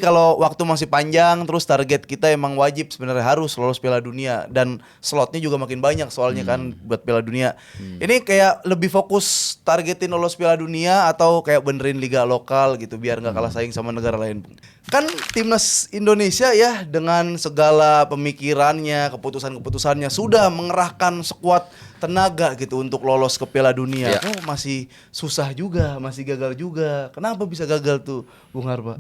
Kalau waktu masih panjang, terus target kita emang wajib sebenarnya harus lolos Piala Dunia dan slotnya juga makin banyak soalnya kan buat Piala Dunia. Ini kayak lebih fokus targetin lolos Piala Dunia atau kayak benerin liga lokal gitu biar nggak kalah saing sama negara lain. Kan timnas Indonesia ya dengan segala pemikirannya, keputusannya sudah mengerahkan sekuat tenaga gitu untuk lolos ke Piala Dunia. Ya. Oh masih susah juga, masih gagal juga. Kenapa bisa gagal tuh, Bung Harpa?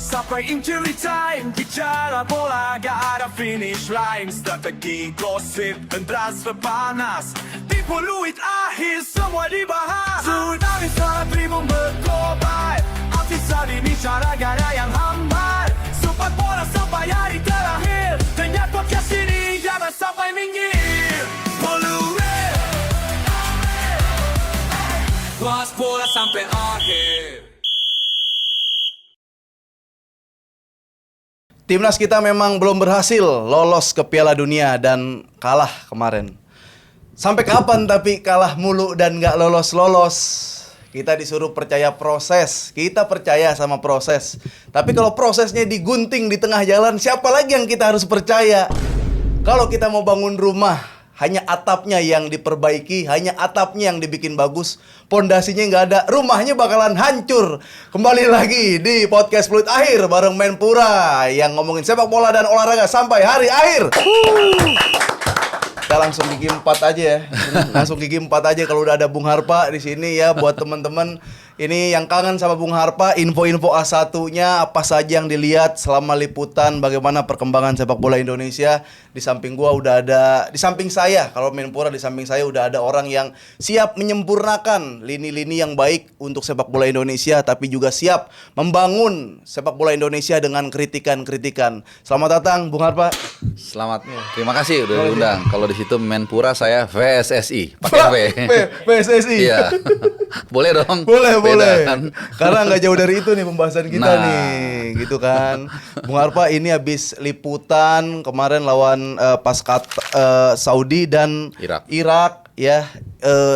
Sampai injury time, bicara bola gak ada finish line. Strategi, gosip, dan transfer panas. Tipu luit akhir semua dibahas. Tsunami saat tribun berkobar. Artis ini cara gak ada yang hambar. Sumpah bola sampai hari terakhir. Dengar podcast ini jangan sampai minggir. Polue, bahas bola sampai akhir. Timnas kita memang belum berhasil lolos ke Piala Dunia dan kalah kemarin. Sampai kapan tapi kalah mulu dan gak lolos-lolos? Kita disuruh percaya proses, kita percaya sama proses. Tapi kalau prosesnya digunting di tengah jalan, siapa lagi yang kita harus percaya? Kalau kita mau bangun rumah, hanya atapnya yang diperbaiki, hanya atapnya yang dibikin bagus, pondasinya nggak ada, rumahnya bakalan hancur. Kembali lagi di podcast Peluit Akhir bareng Menpora yang ngomongin sepak bola dan olahraga sampai hari akhir. Kita langsung gigi 4 aja ya. Langsung gigi 4 aja kalau udah ada Bung Harpa di sini ya buat teman-teman ini yang kangen sama Bung Harpa, info-info A1-nya apa saja yang dilihat selama liputan, bagaimana perkembangan sepak bola Indonesia. Di samping gua udah ada, di samping saya, kalau Menpora di samping saya udah ada orang yang siap menyempurnakan lini-lini yang baik untuk sepak bola Indonesia, tapi juga siap membangun sepak bola Indonesia dengan kritikan-kritikan. Selamat datang Bung Harpa. Selamat. Terima kasih udah diundang. Kalau di situ Menpora saya VSSI, pakai V. PSSI. Iya. Boleh dong. Boleh. Beda, kan? Karena nggak jauh dari itu nih pembahasan kita Nah. nih, gitu kan. Bung Harpa ini habis liputan kemarin lawan Paskat Saudi dan Irak ya.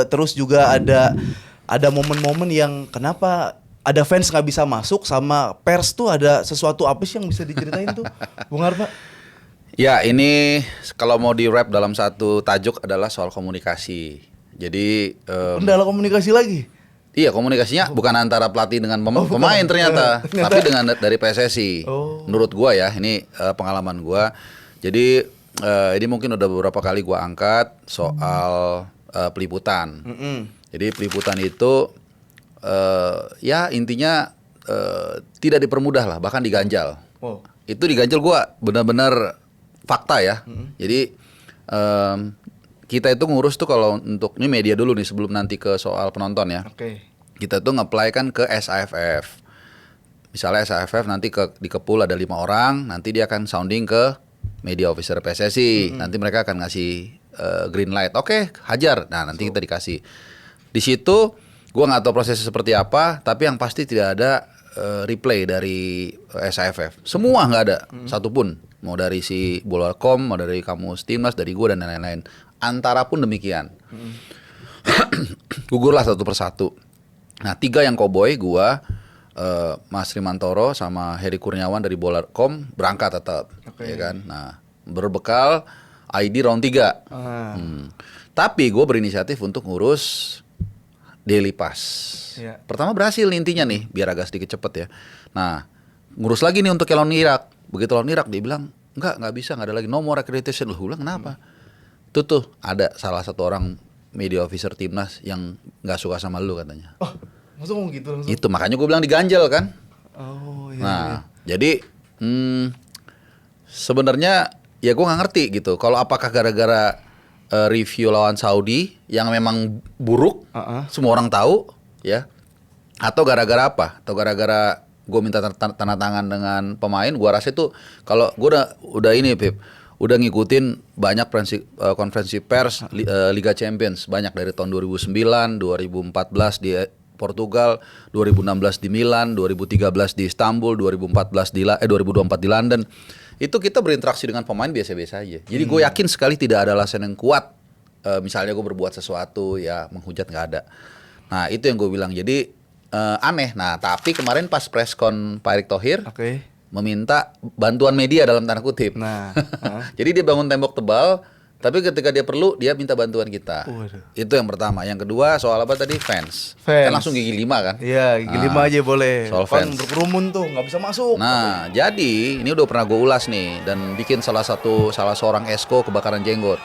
Terus juga ada momen-momen yang kenapa ada fans nggak bisa masuk sama pers tuh ada sesuatu apa sih yang bisa diceritain tuh, Bung Harpa? Ya, ini kalau mau di wrap dalam satu tajuk adalah soal komunikasi. Jadi Kendala komunikasi lagi. iya, komunikasinya bukan antara pelatih dengan pemain ternyata, tapi dengan dari PSSI. Menurut gua ya, ini pengalaman gua. Jadi ini mungkin udah beberapa kali gua angkat soal peliputan. Jadi peliputan itu ya intinya tidak dipermudah lah, bahkan diganjal. Itu diganjal gua benar-benar fakta ya. Jadi kita itu ngurus tuh kalau untuk ini media dulu nih sebelum nanti ke soal penonton ya. Kita tuh nge-apply kan ke SAFF. Misalnya SAFF nanti di Kepul ada 5 orang, nanti dia akan sounding ke media officer PSSI. Nanti mereka akan ngasih green light. Oke, hajar. Nah, nanti kita dikasih. Di situ gua nggak tahu prosesnya seperti apa, tapi yang pasti tidak ada replay dari SAFF. Semua nggak ada satupun. Mau dari si Bola.com, mau dari Kamus Timnas, dari gua dan lain-lain. Antara pun demikian. Gugurlah satu persatu. Nah, 3 yang koboi, gua, Mas Rimantoro sama Heri Kurniawan dari Bola.com berangkat tetap, ya kan. Nah, berbekal ID round 3. Tapi gue berinisiatif untuk ngurus Daily Pass. Pertama berhasil intinya nih, biar agak sedikit cepet ya. Nah, ngurus lagi nih untuk lawan Irak. Begitu lawan Irak dia bilang, nggak bisa, nggak ada lagi, no more accreditation. Lu bilang kenapa? Itu tuh ada salah satu orang media officer timnas yang nggak suka sama lu katanya. Oh, maksud ngomong gitu langsung? Itu makanya gue bilang diganjel kan. Nah, jadi sebenarnya ya gue nggak ngerti gitu. Kalau apakah gara-gara review lawan Saudi yang memang buruk, semua orang tahu ya, atau gara-gara apa? Atau gara-gara gue minta tanda tangan dengan pemain? Gue rasa itu kalau gue udah ini Pip, udah ngikutin banyak konferensi pers Liga Champions banyak dari tahun 2009, 2014 di Portugal, 2016 di Milan, 2013 di Istanbul, 2024 di London. Itu kita berinteraksi dengan pemain biasa-biasa aja. Jadi gue yakin sekali tidak ada alasan yang kuat. Misalnya gue berbuat sesuatu ya menghujat, nggak ada. Nah itu yang gue bilang. Jadi aneh. Nah tapi kemarin pas preskon Pak Erick Thohir meminta bantuan media dalam tanda kutip. Nah, jadi dia bangun tembok tebal, tapi ketika dia perlu dia minta bantuan kita. Waduh. Itu yang pertama. Yang kedua soal apa tadi? Fans. Kan langsung gigi 5 kan? Iya, gigi 5 aja boleh. Soal Kan fans. berkerumun tuh, nggak bisa masuk. Nah, jadi ini udah pernah gue ulas nih dan bikin salah seorang esko kebakaran jenggot.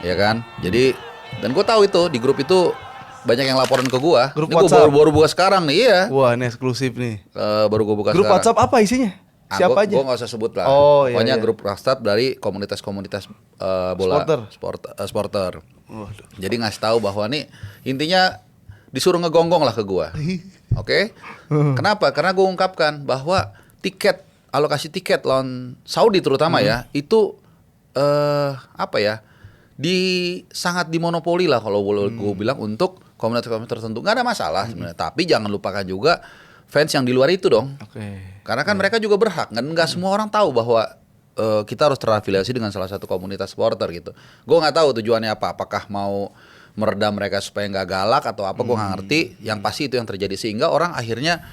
Ya kan? Jadi dan gue tahu itu di grup itu banyak yang laporan ke gue. Grup Ini gue WhatsApp? baru buka sekarang nih, iya. Wah, ini eksklusif nih. Baru gue buka Grup sekarang. WhatsApp apa isinya? Siapa aja? Gue gak usah sebut lah. Oh, iya, Pokoknya iya. grup WhatsApp dari komunitas-komunitas bola. Sporter. Waduh. Jadi ngasih tahu bahwa nih intinya disuruh ngegonggong lah ke gua. Oke? Kenapa? Karena gua ungkapkan bahwa alokasi tiket lawan Saudi terutama ya, itu apa ya? Sangat dimonopoli lah kalau boleh gua bilang untuk komunitas-komunitas tertentu. Nggak ada masalah sebenarnya, tapi jangan lupakan juga fans yang di luar itu dong. Karena kan mereka juga berhak, kan nggak semua orang tahu bahwa kita harus terafiliasi dengan salah satu komunitas supporter gitu. Gue nggak tahu tujuannya apa, apakah mau meredam mereka supaya nggak galak atau apa, gue nggak ngerti. Yang pasti itu yang terjadi sehingga orang akhirnya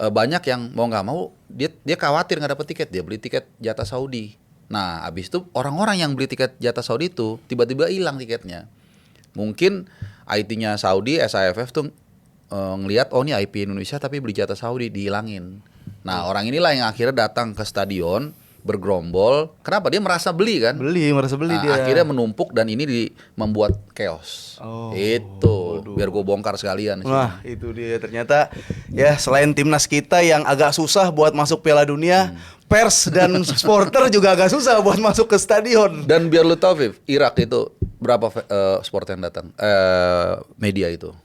banyak yang mau nggak mau dia khawatir nggak dapet tiket, dia beli tiket jatah Saudi. Nah, abis itu orang-orang yang beli tiket jatah Saudi itu tiba-tiba hilang tiketnya. Mungkin IT-nya Saudi, SAFF tuh ngelihat oh ini IP Indonesia tapi beli jatah Saudi, dihilangin. Nah orang inilah yang akhirnya datang ke stadion bergerombol. Kenapa? Dia merasa beli kan? Merasa beli Nah, dia. akhirnya menumpuk dan ini membuat chaos. Itu biar gue bongkar sekalian. Wah, itu dia ternyata ya selain timnas kita yang agak susah buat masuk Piala Dunia, pers dan supporter juga agak susah buat masuk ke stadion. Dan biar lu tahu Viv, Irak itu berapa supporter yang datang? Media itu.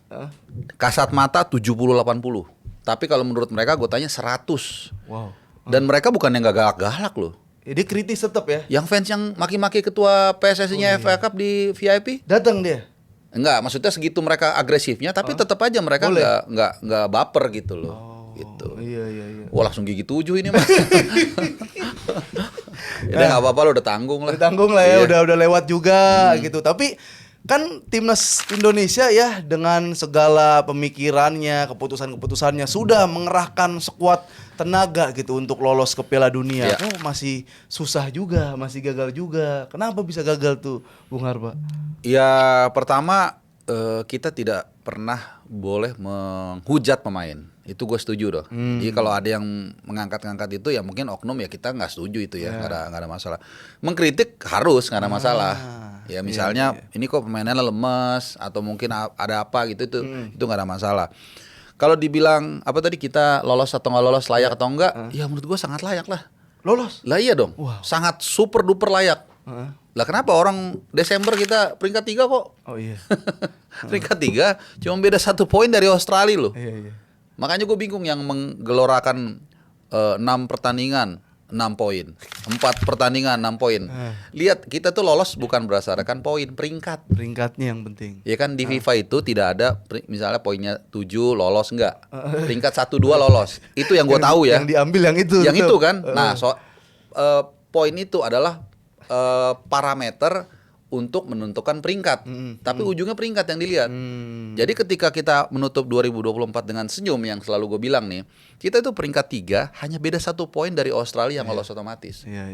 Kasat mata 70-80. Tapi kalau menurut mereka gue tanya 100. Wow. Dan mereka bukan yang gak galak-galak loh. Dia kritis tetap ya. Yang fans yang maki-maki ketua PSSI-nya FA Cup di VIP? Datang dia. Enggak, maksudnya segitu mereka agresifnya, tapi tetap aja mereka nggak baper gitu loh. Gitu. Iya. Wah langsung gigi 7 ini mas. Ya nggak apa-apa lo udah tanggung lah. Udah tanggung lah ya, Iya. udah lewat juga gitu. Tapi kan timnas Indonesia ya dengan segala pemikirannya, keputusannya sudah mengerahkan sekuat tenaga gitu untuk lolos ke Piala Dunia. Iya. Kok masih susah juga, masih gagal juga. Kenapa bisa gagal tuh, Bung Harba? Ya pertama kita tidak pernah boleh menghujat pemain. Itu gue setuju doh. Jadi kalau ada yang mengangkat-ngangkat itu ya mungkin oknum ya kita nggak setuju itu ya, nggak ada masalah. Mengkritik harus nggak ada masalah. Ya misalnya ini kok pemainnya lemes atau mungkin ada apa gitu itu nggak ada masalah. Kalau dibilang apa tadi kita lolos atau nggak lolos, layak atau enggak, ya menurut gue sangat layak lah. Lolos? Lah iya dong, sangat super duper layak. Lah kenapa orang Desember kita peringkat 3 kok? Oh iya. Peringkat 3 cuma beda 1 poin dari Australia loh. Iya. Makanya gue bingung yang menggelorakan 6 pertandingan 6 poin, 4 pertandingan 6 poin. Lihat kita tuh lolos bukan berdasarkan poin, peringkat. Peringkatnya yang penting. Ya kan di FIFA itu tidak ada misalnya poinnya 7 lolos enggak. Peringkat 1 2 lolos. Itu yang gue tahu ya. Yang diambil yang itu. Yang betul. itu kan. Nah, poin itu adalah parameter untuk menentukan peringkat. Tapi ujungnya peringkat yang dilihat. Jadi ketika kita menutup 2024 dengan senyum yang selalu gue bilang nih, kita itu peringkat 3 hanya beda 1 poin dari Australia yang lolos otomatis. Iya.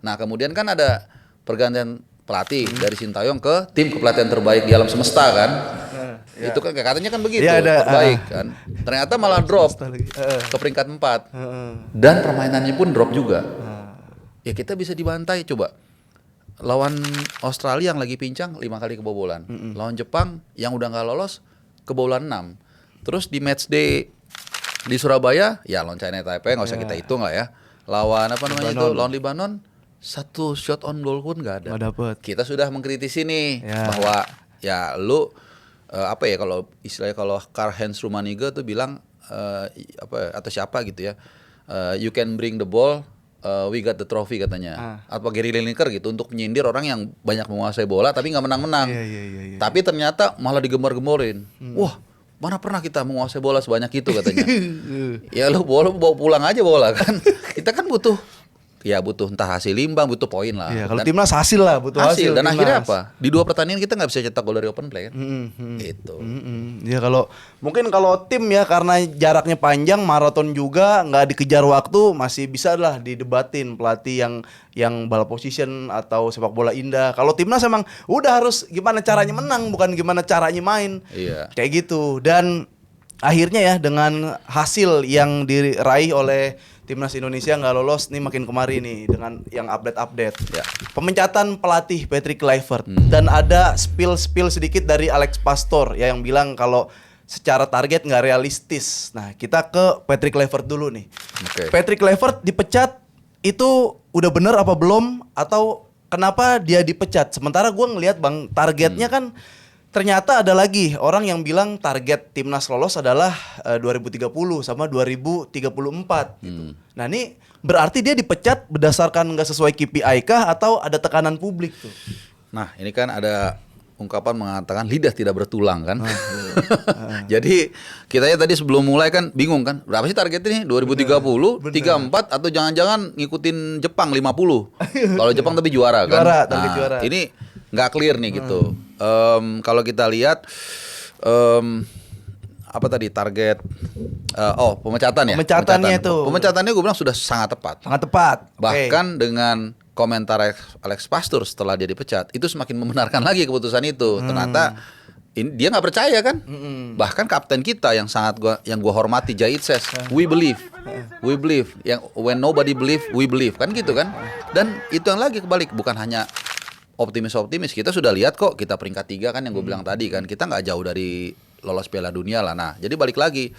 Nah, kemudian kan ada pergantian pelatih dari Sintayong ke tim kepelatihan terbaik di alam semesta kan. Itu kan katanya kan begitu, Iya, ada, terbaik kan. Ternyata malah drop ke peringkat 4. Dan permainannya pun drop juga. Ya kita bisa dibantai coba. Lawan Australia yang lagi pincang 5 kali kebobolan. Lawan Jepang yang udah nggak lolos kebobolan 6. Terus di match day di Surabaya ya lawan China Taipei nggak usah kita hitung lah ya. Lawan apa namanya itu? Lawan Libanon 1 shot on goal pun nggak ada. Nggak dapet. Kita sudah mengkritisi nih Ya. bahwa ya lu apa ya kalau istilahnya kalau Karl-Heinz Rummenigge tuh bilang atau siapa gitu ya. You can bring the ball, we got the trophy katanya. Apa Gary Lineker gitu untuk menyindir orang yang banyak menguasai bola tapi nggak menang-menang. Iya. Tapi ternyata malah digembar-gemborin. Wah, mana pernah kita menguasai bola sebanyak itu katanya. Ya lu bawa pulang aja bola kan. Kita kan butuh entah hasil imbang, butuh poin lah. Iya, kalau timnas hasil lah, butuh hasil. Dan timnas. akhirnya apa? Di 2 pertandingan kita nggak bisa cetak gol dari open play kan. Gitu. Ya kalau mungkin kalau tim ya karena jaraknya panjang, maraton juga nggak dikejar waktu, masih bisa lah didebatin pelatih yang ball position atau sepak bola indah. Kalau timnas emang udah harus gimana caranya menang, bukan gimana caranya main. Iya. Kayak gitu. Dan akhirnya ya dengan hasil yang diraih oleh Timnas Indonesia nggak lolos nih makin kemari nih dengan yang update. Ya. Pemecatan pelatih Patrick Kluivert dan ada spill sedikit dari Alex Pastor ya yang bilang kalau secara target nggak realistis. Nah kita ke Patrick Kluivert dulu nih. Oke. Patrick Kluivert dipecat itu udah bener apa belum atau kenapa dia dipecat? Sementara gue ngelihat bang targetnya kan. Ternyata ada lagi orang yang bilang target timnas lolos adalah 2030 sama 2034 gitu. Nah ini berarti dia dipecat berdasarkan nggak sesuai KPI kah atau ada tekanan publik tuh? Nah ini kan ada ungkapan mengatakan lidah tidak bertulang kan. Jadi kitanya tadi sebelum mulai kan bingung kan. Berapa sih target ini? 2030, 34 atau jangan-jangan ngikutin Jepang 50. Kalau Jepang tapi juara kan. Juara. Ini nggak clear nih gitu. Kalau kita lihat apa tadi target pemecatan ya. Pemecatannya itu. Pemecatannya gue bilang sudah sangat tepat. Sangat tepat. Bahkan dengan komentar Alex Pastor setelah dia dipecat itu semakin membenarkan lagi keputusan itu. Ternyata dia nggak percaya kan. Bahkan kapten kita yang gua hormati Jahit says we believe yang when nobody believe we believe kan gitu kan. Dan itu yang lagi kebalik, bukan hanya optimis kita sudah lihat kok kita peringkat 3 kan yang gue bilang tadi kan, kita nggak jauh dari lolos Piala Dunia lah. Nah jadi balik lagi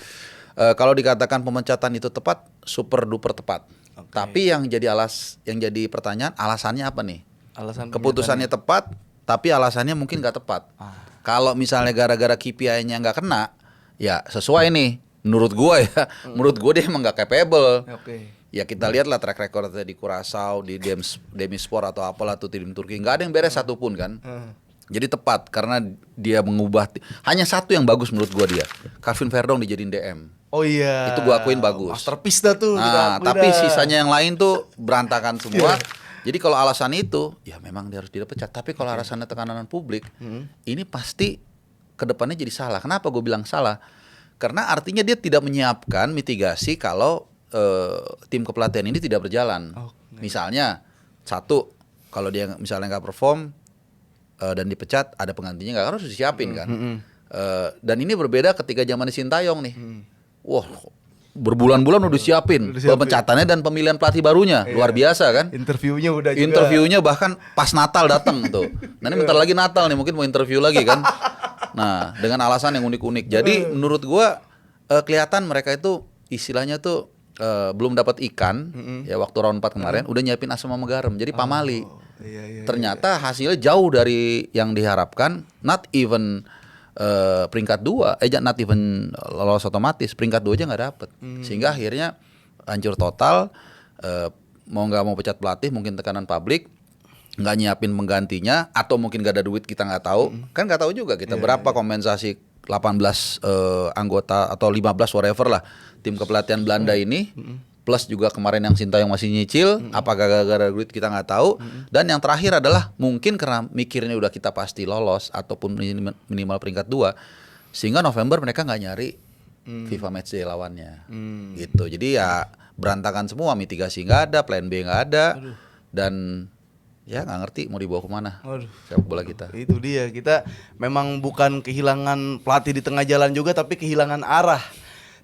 kalau dikatakan pemecatan itu tepat, super duper tepat. Tapi yang jadi pertanyaan alasannya apa nih? Alasan keputusannya tepat tapi alasannya mungkin nggak tepat. Kalau misalnya gara-gara KPI-nya nggak kena, ya sesuai nih menurut gue ya. Menurut gue dia emang nggak capable. Ya kita lihatlah track recordnya di Curaçao, di Demispor atau apalah tuh tim Turki, nggak ada yang beres satupun kan. Jadi tepat karena dia mengubah hanya satu yang bagus menurut gua dia. Calvin Verdong dijadiin DM. Oh iya. Itu gua akuin bagus. Masterpiece dah tuh. Nah, tapi sisanya yang lain tuh berantakan semua. Jadi kalau alasan itu, ya memang dia harus dipecat. Tapi kalau alasannya tekanan publik, ini pasti kedepannya jadi salah. Kenapa gue bilang salah? Karena artinya dia tidak menyiapkan mitigasi kalau tim kepelatihan ini tidak berjalan. Misalnya satu, kalau dia misalnya nggak perform dan dipecat, ada penggantinya nggak, harus disiapin kan. Dan ini berbeda ketika zaman Sintayong nih. Wah, berbulan-bulan udah disiapin pemecatannya dan pemilihan pelatih barunya. Luar biasa kan. Interviewnya udah juga. Interviewnya bahkan pas Natal datang tuh. Nah ini bentar lagi Natal nih, mungkin mau interview lagi kan. Nah dengan alasan yang unik-unik. Jadi menurut gua kelihatan mereka itu istilahnya tuh belum dapat ikan ya waktu round 4 kemarin udah nyiapin asam sama garam. Jadi pamali. Ternyata hasilnya jauh dari yang diharapkan. Not even peringkat 2, not even lolos otomatis, peringkat 2 aja nggak dapet. Sehingga akhirnya hancur total. Mau nggak mau pecat pelatih, mungkin tekanan publik, nggak nyiapin penggantinya, atau mungkin nggak ada duit, kita nggak tahu. Kan nggak tahu juga kita berapa kompensasi 18 anggota atau 15 whatever lah tim kepelatihan Belanda ini, plus juga kemarin yang Sintayong masih nyicil, apakah gara-gara duit kita nggak tahu. Dan yang terakhir adalah mungkin karena mikirnya udah kita pasti lolos ataupun minimal peringkat 2, sehingga November mereka nggak nyari FIFA Matchday lawannya, gitu. Jadi ya berantakan semua, mitigasi nggak ada, plan B nggak ada, dan ya nggak ngerti mau dibawa kemana sepak bola kita. Itu dia, kita memang bukan kehilangan pelatih di tengah jalan juga, tapi kehilangan arah.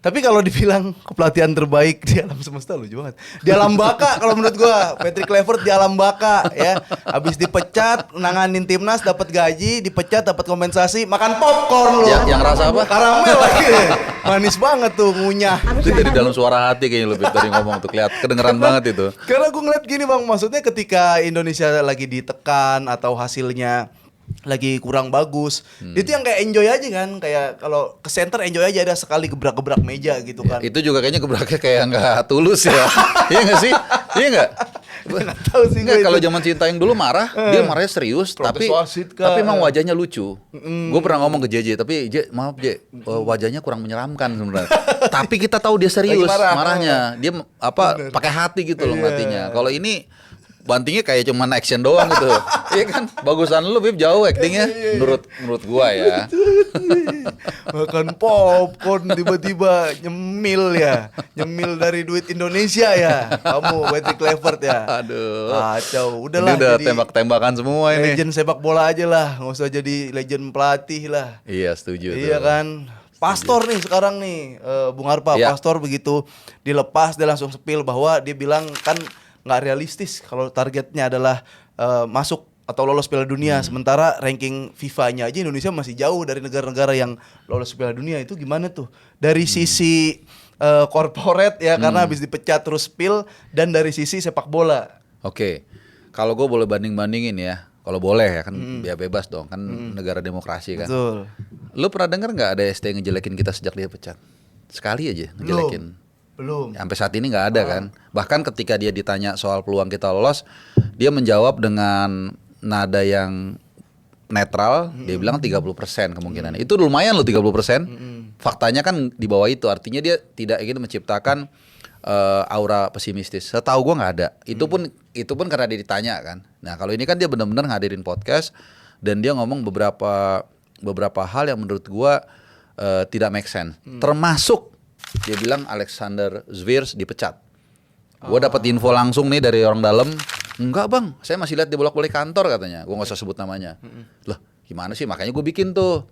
Tapi kalau dibilang kepelatihan terbaik di alam semesta, lucu banget. Di alam baka kalau menurut gua, Patrick Kluivert di alam baka ya. Habis dipecat, nanganin timnas, dapat gaji, dipecat dapat kompensasi, makan popcorn loh. Yang rasa apa? Karamel lagi. Manis banget tuh, ngunyah. Itu dari dalam suara hati kayaknya lebih tadi ngomong tuh, kedengeran banget itu. Karena gua ngeliat gini Bang, maksudnya ketika Indonesia lagi ditekan atau hasilnya lagi kurang bagus, itu yang kayak enjoy aja kan, kayak kalau ke center enjoy aja, ada sekali gebrak-gebrak meja gitu kan. Itu juga kayaknya gebraknya kayak nggak tulus ya. Iya nggak sih? Iya nggak? Nggak tahu sih Enggak, gue kalau itu. zaman Sintayong dulu marah, dia marahnya serius, Protes tapi wasit kah? emang wajahnya lucu. Gue pernah ngomong ke JJ, tapi maaf J, wajahnya kurang menyeramkan sebenarnya. Tapi kita tahu dia serius Lagi marah. marahnya, dia pakai hati gitu loh ngatinya. Kalau ini bantingnya kayak cuman action doang gitu. Iya kan? Bagusan lu Bib jauh actingnya menurut gua ya. Makan popcorn tiba-tiba nyemil dari duit Indonesia ya. Kamu Patrick Kluivert ya. Aduh. Kacau. Ini Udahlah udah jadi tembak-tembakan semua ini. legend sepak bola aja lah, nggak usah jadi legend pelatih lah. Iya, setuju Iya tuh. kan. Pastor nih sekarang nih, Bung Harpa, Iya. Pastor begitu dilepas dia langsung spill bahwa dia bilang kan nggak realistis kalau targetnya adalah masuk atau lolos Piala Dunia, sementara ranking FIFA-nya aja Indonesia masih jauh dari negara-negara yang lolos Piala Dunia. Itu gimana tuh? Dari sisi corporate ya, karena habis dipecat terus spill, dan dari sisi sepak bola. Oke. Kalau gue boleh banding-bandingin ya. Kalau boleh ya kan biar bebas dong, kan negara demokrasi kan. Betul. Lu pernah denger nggak ada ST yang ngejelekin kita sejak dia pecat? Sekali aja ngejelekin. Belum. Sampai saat ini nggak ada kan. Bahkan ketika dia ditanya soal peluang kita lolos, dia menjawab dengan nada yang netral. Dia bilang 30% kemungkinan. Itu lumayan loh 30%. Faktanya kan di bawah itu. Artinya dia tidak ingin menciptakan aura pesimistis. Setahu gua nggak ada. Itu pun karena dia ditanya kan. Nah kalau ini kan dia benar-benar ngadirin podcast dan dia ngomong beberapa hal yang menurut gua tidak make sense. Termasuk dia bilang Alexander Zverev dipecat. Gue dapat info langsung nih dari orang dalam. Enggak bang, saya masih lihat di bolak-balik kantor katanya. Gue nggak usah sebut namanya. Loh gimana sih? Makanya gue bikin tuh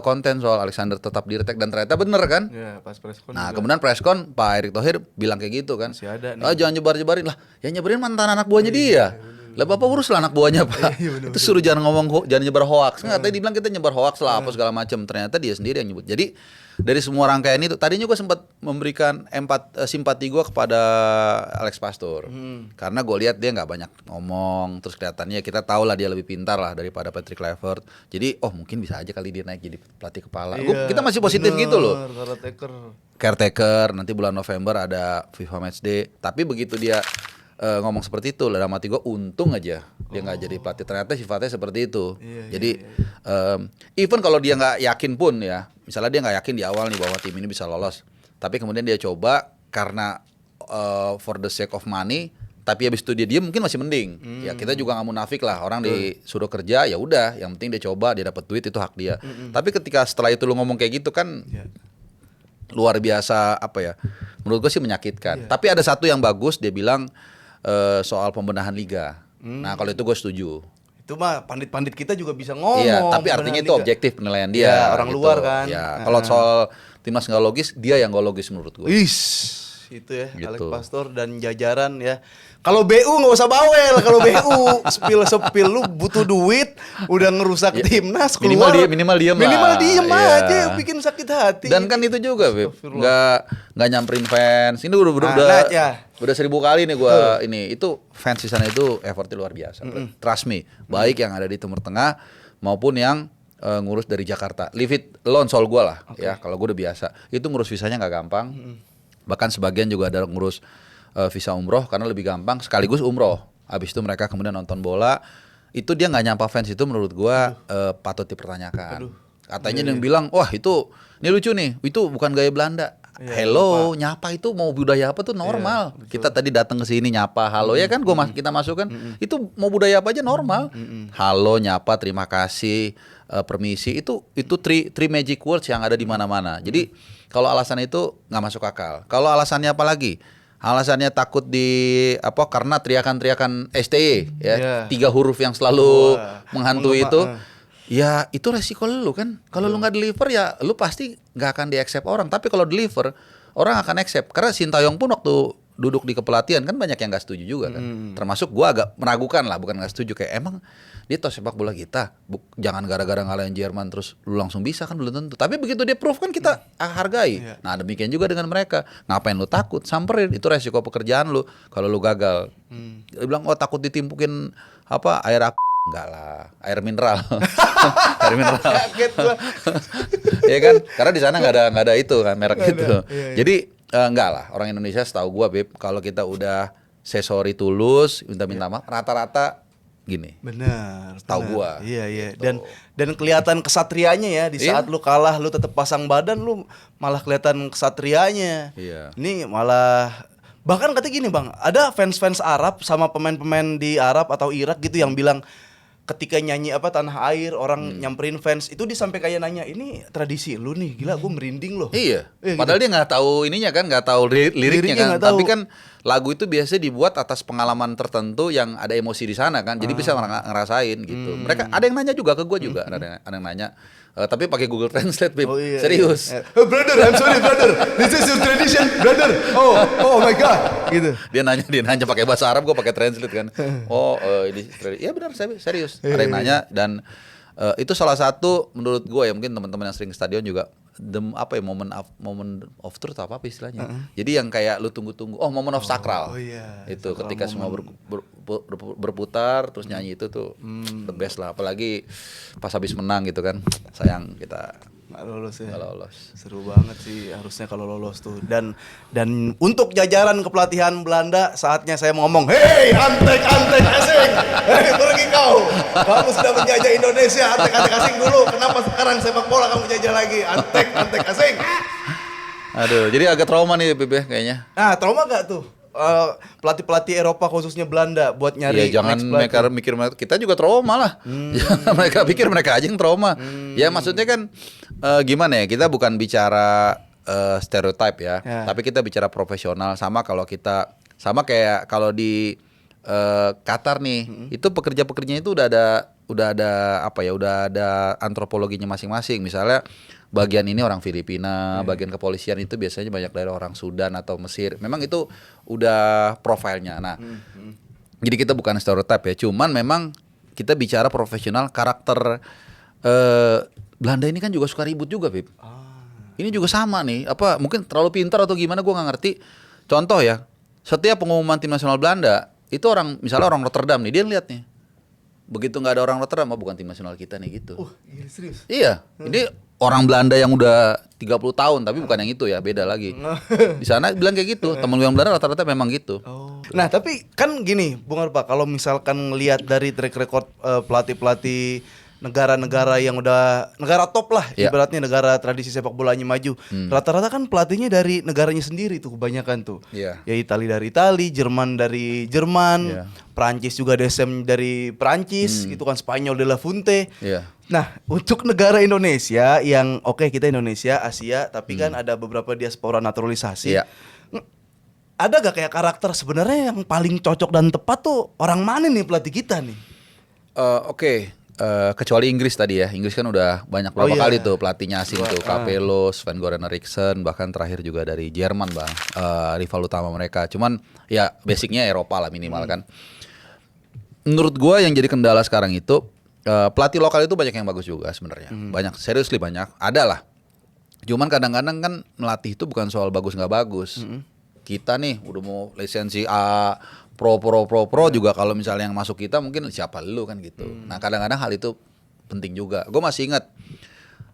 konten soal Alexander tetap diretek, dan ternyata bener kan. Ya, pas preskon. Nah kemudian preskon Pak Erick Thohir bilang kayak gitu kan. Masih ada nih. Jangan nyebar-nyebarin lah. Yang nyebarin mantan anak buahnya dia. Lah bapak urus lah anak buahnya pak. Itu suruh jangan jangan nyebar hoax. Nggak, tadi dibilang kita nyebar hoax lah apa segala macam. Ternyata dia sendiri yang nyebut. Jadi dari semua rangkaian itu, tadinya gue sempat memberikan simpati gue kepada Alex Pastor. Karena gue lihat dia nggak banyak ngomong. Terus kelihatannya kita tahu lah dia lebih pintar lah daripada Patrick Kluivert. Jadi mungkin bisa aja kali dia naik jadi pelatih kepala. Kita masih positif gitu loh. Caretaker, nanti bulan November ada FIFA Matchday. Tapi begitu dia ngomong seperti itu, dalam hati gue untung aja dia nggak jadi pelatih. Ternyata sifatnya seperti itu. Jadi even kalau dia nggak yakin pun ya, misalnya dia nggak yakin di awal nih bahwa tim ini bisa lolos, tapi kemudian dia coba karena for the sake of money, tapi habis itu dia mungkin masih mending. Ya kita juga nggak munafik lah, orang disuruh kerja ya udah, yang penting dia coba, dia dapat duit, itu hak dia. Tapi ketika setelah itu lu ngomong kayak gitu kan luar biasa apa ya? Menurut gue sih menyakitkan. Tapi ada satu yang bagus, dia bilang soal pembenahan liga. Nah kalau itu gue setuju. Itu mah pandit-pandit kita juga bisa ngomong. Iya, tapi artinya itu objektif penilaian dia. Ya, orang gitu. luar kan. Ya, kalau soal timnas nggak logis, dia yang nggak logis menurut gue. Itu ya, Gitu. Alex Pastor dan jajaran ya. Kalau BU nggak usah bawel, kalau BU spill lu butuh duit, udah ngerusak timnas keluar. Minimal diem lah. Minimal diem Iya. aja, bikin sakit hati. Dan kan itu juga, Beb. Nggak nyamperin fans. Ini udah ya. udah 1000 kali nih gua ini. Itu fans di sana itu effortnya luar biasa. Trust me. Baik yang ada di Timur Tengah maupun yang ngurus dari Jakarta. Leave it alone soal gua lah. Ya, kalau gua udah biasa. Itu ngurus visanya nggak gampang. Bahkan sebagian juga ada ngurus visa umroh karena lebih gampang sekaligus umroh. Habis itu mereka kemudian nonton bola. Itu dia nggak nyapa fans, itu menurut gua patut dipertanyakan. Katanya yang bilang, wah itu ini lucu nih, itu bukan gaya Belanda. Hello, nyapa itu mau budaya apa tuh normal. Kita tadi datang ke sini nyapa, halo ya kan, kita masuk kan, itu mau budaya apa aja normal. Halo, nyapa, terima kasih, permisi, itu three magic words yang ada di mana-mana. Jadi kalau alasan itu nggak masuk akal. Kalau alasannya apa lagi? Alasannya takut karena teriakan-teriakan STY ya, 3 huruf yang selalu menghantui itu. Ya itu resiko lu kan. Kalau lu nggak deliver ya lu pasti nggak akan di-accept orang. Tapi kalau deliver, orang akan accept. Karena Sintayong pun waktu duduk di kepelatihan kan banyak yang nggak setuju juga kan. Termasuk gua agak meragukan lah, bukan nggak setuju, kayak emang dia tahu sepak bola kita. Jangan gara-gara ngalahin Jerman terus lu langsung bisa, kan belum tentu. Tapi begitu dia proof kan kita hargai. Nah demikian juga dengan mereka. Ngapain lu takut? Samperin, itu resiko pekerjaan lu kalau lu gagal. Dia bilang takut ditimpukin air enggak lah, air mineral. Air mineral. Kaget gua. Ya kan? Karena di sana nggak ada itu kan merek itu. Jadi enggak lah, orang Indonesia setahu gua Beb, kalau kita udah say sorry tulus, minta maaf, rata-rata gini. Bener. Tahu bener. gua. Iya. Dan kelihatan kesatrianya ya di saat lu kalah lu tetap pasang badan lu malah kelihatan kesatrianya. Iya. Ini malah bahkan katanya gini Bang, ada fans-fans Arab sama pemain-pemain di Arab atau Irak gitu yang bilang ketika nyanyi Tanah Air orang nyamperin fans itu dia sampai kayak nanya ini tradisi lu nih gila gue merinding loh. Iya. Gitu. Padahal dia nggak tahu ininya kan, nggak tahu liriknya kan. nggak tahu. Tapi kan lagu itu biasanya dibuat atas pengalaman tertentu yang ada emosi di sana kan. Jadi bisa ngerasain gitu. Mereka ada yang nanya juga ke gue juga, ada yang nanya. Tapi pakai Google Translate, Bib. Oh, iya, Serius. iya. Brother, I'm sorry brother. This is your tradition, brother. Oh my god. Gitu. Dia nanya pakai bahasa Arab, gue pakai translate kan. Ini ya benar, serius. Ada yang nanya dan itu salah satu menurut gue ya, mungkin teman-teman yang sering ke stadion juga moment of truth apa istilahnya. Jadi yang kayak lu tunggu-tunggu, moment of sakral. Iya. Itu ketika semua berputar terus nyanyi itu tuh the best lah, apalagi pas habis menang gitu kan. Sayang kita Nggak lolos ya. nggak lolos. Seru banget sih harusnya kalau lolos tuh. Dan untuk jajaran kepelatihan Belanda saatnya saya ngomong, "Hei, antek asing. Hei, pergi kau. Kamu sudah menjajah Indonesia, antek asing dulu. Kenapa sekarang sepak bola kamu jajah lagi? Antek asing." Aduh, jadi agak trauma nih Bib ya kayaknya. Nah, trauma gak tuh? Pelatih-pelatih Eropa khususnya Belanda buat nyari Ya jangan next mereka pelatih. mikir kita juga trauma lah. Jangan mereka pikir mereka aja yang trauma. Ya maksudnya kan gimana ya, kita bukan bicara stereotype ya, tapi kita bicara profesional. Sama kayak kalau di Qatar nih, itu pekerja-pekerjanya itu udah ada antropologinya masing-masing. Misalnya bagian ini orang Filipina, bagian kepolisian itu biasanya banyak dari orang Sudan atau Mesir. Memang itu udah profilnya. Nah, jadi kita bukan stereotype ya, cuman memang kita bicara profesional. Karakter Belanda ini kan juga suka ribut juga, Bib. Ini juga sama nih, mungkin terlalu pintar atau gimana gue nggak ngerti. Contoh ya, setiap pengumuman tim nasional Belanda itu misalnya orang Rotterdam nih, dia lihat nih. Begitu nggak ada orang Rotterdam, bukan tim nasional kita nih gitu. Iya, serius. Iya, ini orang Belanda yang udah 30 tahun, tapi bukan yang itu ya, beda lagi. Di sana bilang kayak gitu, temen gue yang Belanda rata-rata memang gitu. Nah, tapi kan gini, Bung Arpa, kalau misalkan ngelihat dari track record pelatih-pelatih negara-negara yang udah negara top lah, ibaratnya negara tradisi sepak bolanya maju. Rata-rata kan pelatihnya dari negaranya sendiri tuh kebanyakan tuh. Iya. Ya Italia dari Italia, Jerman dari Jerman, Prancis juga DSM dari Prancis, gitu kan, Spanyol de la Fuente. Iya. Nah, untuk negara Indonesia yang kita Indonesia, Asia, tapi kan ada beberapa diaspora naturalisasi. Iya. Ada gak kayak karakter sebenarnya yang paling cocok dan tepat tuh orang mana nih pelatih kita nih? Oke. Kecuali Inggris tadi ya, Inggris kan udah banyak berapa kali tuh pelatihnya asing tuh, Capello, Sven Goran Eriksson, bahkan terakhir juga dari Jerman bang, rival utama mereka. Cuman ya basicnya Eropa lah minimal kan. Menurut gua yang jadi kendala sekarang itu pelatih lokal itu banyak yang bagus juga sebenarnya, banyak, seriously banyak, ada lah. Cuman kadang-kadang kan melatih itu bukan soal bagus nggak bagus. Kita nih udah mau lisensi A, pro juga, kalau misalnya yang masuk kita mungkin siapa lu kan gitu. Nah kadang-kadang hal itu penting juga. Gue masih ingat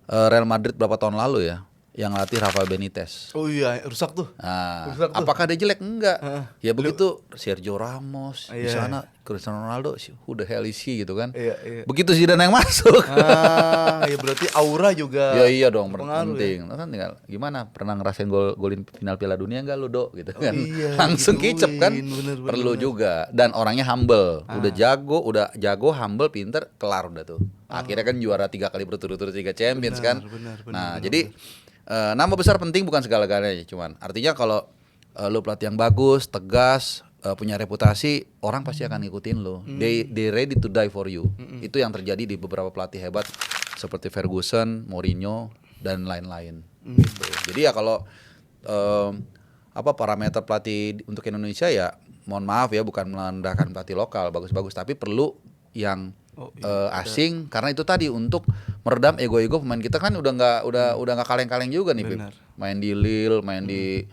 Real Madrid berapa tahun lalu ya, yang latih Rafael Benitez. Oh iya, rusak tuh. Nah, Rusak tuh. apakah dia jelek? Enggak. Ya begitu Sergio Ramos di Iya. sana, Cristiano Ronaldo, who the hell is he gitu kan. Iya. Begitu Zidane yang masuk. Ya berarti aura juga. Ya iya dong, berpengaruh penting. Lo kan tinggal gimana? Pernah ngerasain golin final Piala Dunia enggak lu, Dok? Gitu kan. Iya, Langsung gituin. kicep kan. Bener. Perlu juga, dan orangnya humble. Udah jago, humble, pinter, kelar udah tuh. Akhirnya kan juara 3 kali berturut-turut 3 Champions kan. Nah, jadi nama besar penting bukan segala-galanya, cuman artinya kalau lu pelatih yang bagus, tegas, punya reputasi, orang pasti akan ngikutin lu. They ready to die for you. Itu yang terjadi di beberapa pelatih hebat seperti Ferguson, Mourinho dan lain-lain. Gitu. Jadi ya kalau parameter pelatih untuk Indonesia ya, mohon maaf ya, bukan merendahkan pelatih lokal, bagus-bagus, tapi perlu yang asing, karena itu tadi untuk meredam ego-ego pemain kita kan udah nggak kaleng-kaleng juga nih, Bib. Main di Lille, main di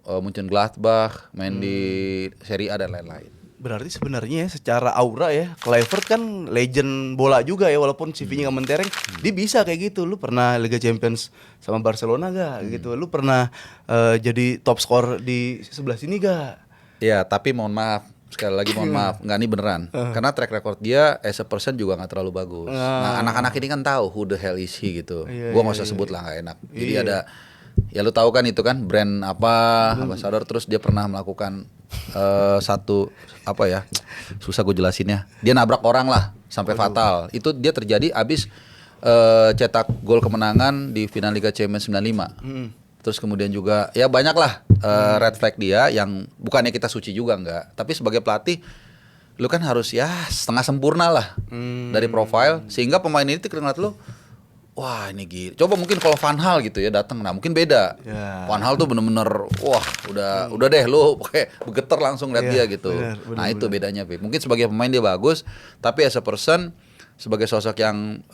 Mönchengladbach, main di Serie A dan lain-lain. Berarti sebenarnya ya, secara aura ya, Kluivert kan legend bola juga ya, walaupun CV-nya nggak mentereng, dia bisa kayak gitu. Lu pernah Liga Champions sama Barcelona gak? Gitu. Lu pernah jadi top skor di sebelah sini gak? Ya, tapi mohon maaf, sekali lagi mohon maaf, nggak ini beneran. Karena track record dia as a person juga nggak terlalu bagus. Nah, anak-anak ini kan tahu who the hell is he gitu. Iya, Gua nggak usah sebut lah, nggak enak. Jadi ada, ya lu tahu kan itu kan brand apa, ambassador, terus dia pernah melakukan satu apa ya, susah gue jelasinnya. Dia nabrak orang lah sampai fatal. Itu dia terjadi abis cetak gol kemenangan di final Liga Champions 95. Terus kemudian juga ya banyak lah red flag dia yang bukannya kita suci juga enggak, tapi sebagai pelatih lu kan harus ya setengah sempurna lah dari profile sehingga pemain ini ngeliat lu, wah ini gitu. Coba mungkin kalau Van Hal gitu ya datang, nah mungkin beda. Van Hal tuh bener-bener wah udah deh lu kayak begeter langsung lihat dia gitu. Nah itu bedanya, Pip. Mungkin sebagai pemain dia bagus, tapi as a person sebagai sosok yang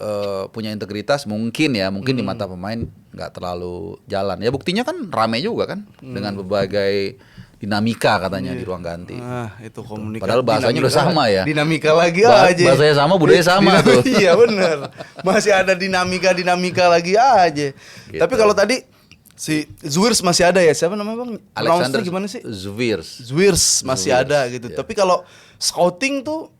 punya integritas mungkin di mata pemain nggak terlalu jalan. Ya buktinya kan rame juga kan dengan berbagai dinamika katanya di ruang ganti. Itu komunikasi. Padahal bahasanya udah sama ya. Dinamika lagi aja. Bahasanya sama, budaya sama tuh. Iya benar. Masih ada dinamika lagi aja. Gitu. Tapi kalau tadi si Zwirs masih ada ya, siapa namanya Bang? Alexander Pronouns-nya gimana sih? Zwirs masih ada gitu. Tapi kalau scouting tuh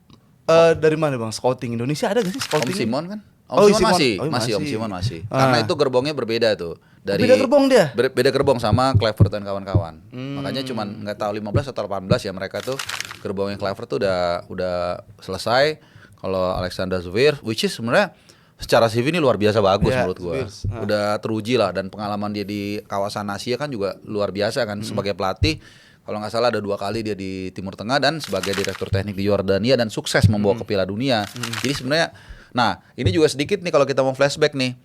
dari mana Bang? Scouting Indonesia ada gak sih scouting? Om Simon kan? Oh, Om Simon Simon. masih Om Simon masih. Karena itu gerbongnya berbeda tuh. Dari beda gerbong dia? Beda gerbong sama Kluivert dan kawan-kawan. Makanya cuman nggak tahu 15 atau 18 ya mereka tuh gerbongnya Kluivert tuh udah selesai. Kalau Alexander Zwirs, which is sebenarnya secara CV ini luar biasa bagus menurut gua. Udah teruji lah, dan pengalaman dia di kawasan Asia kan juga luar biasa kan sebagai pelatih. Kalau nggak salah ada 2 kali dia di Timur Tengah dan sebagai direktur teknik di Yordania dan sukses membawa ke Piala Dunia. Jadi sebenarnya, nah ini juga sedikit nih kalau kita mau flashback nih.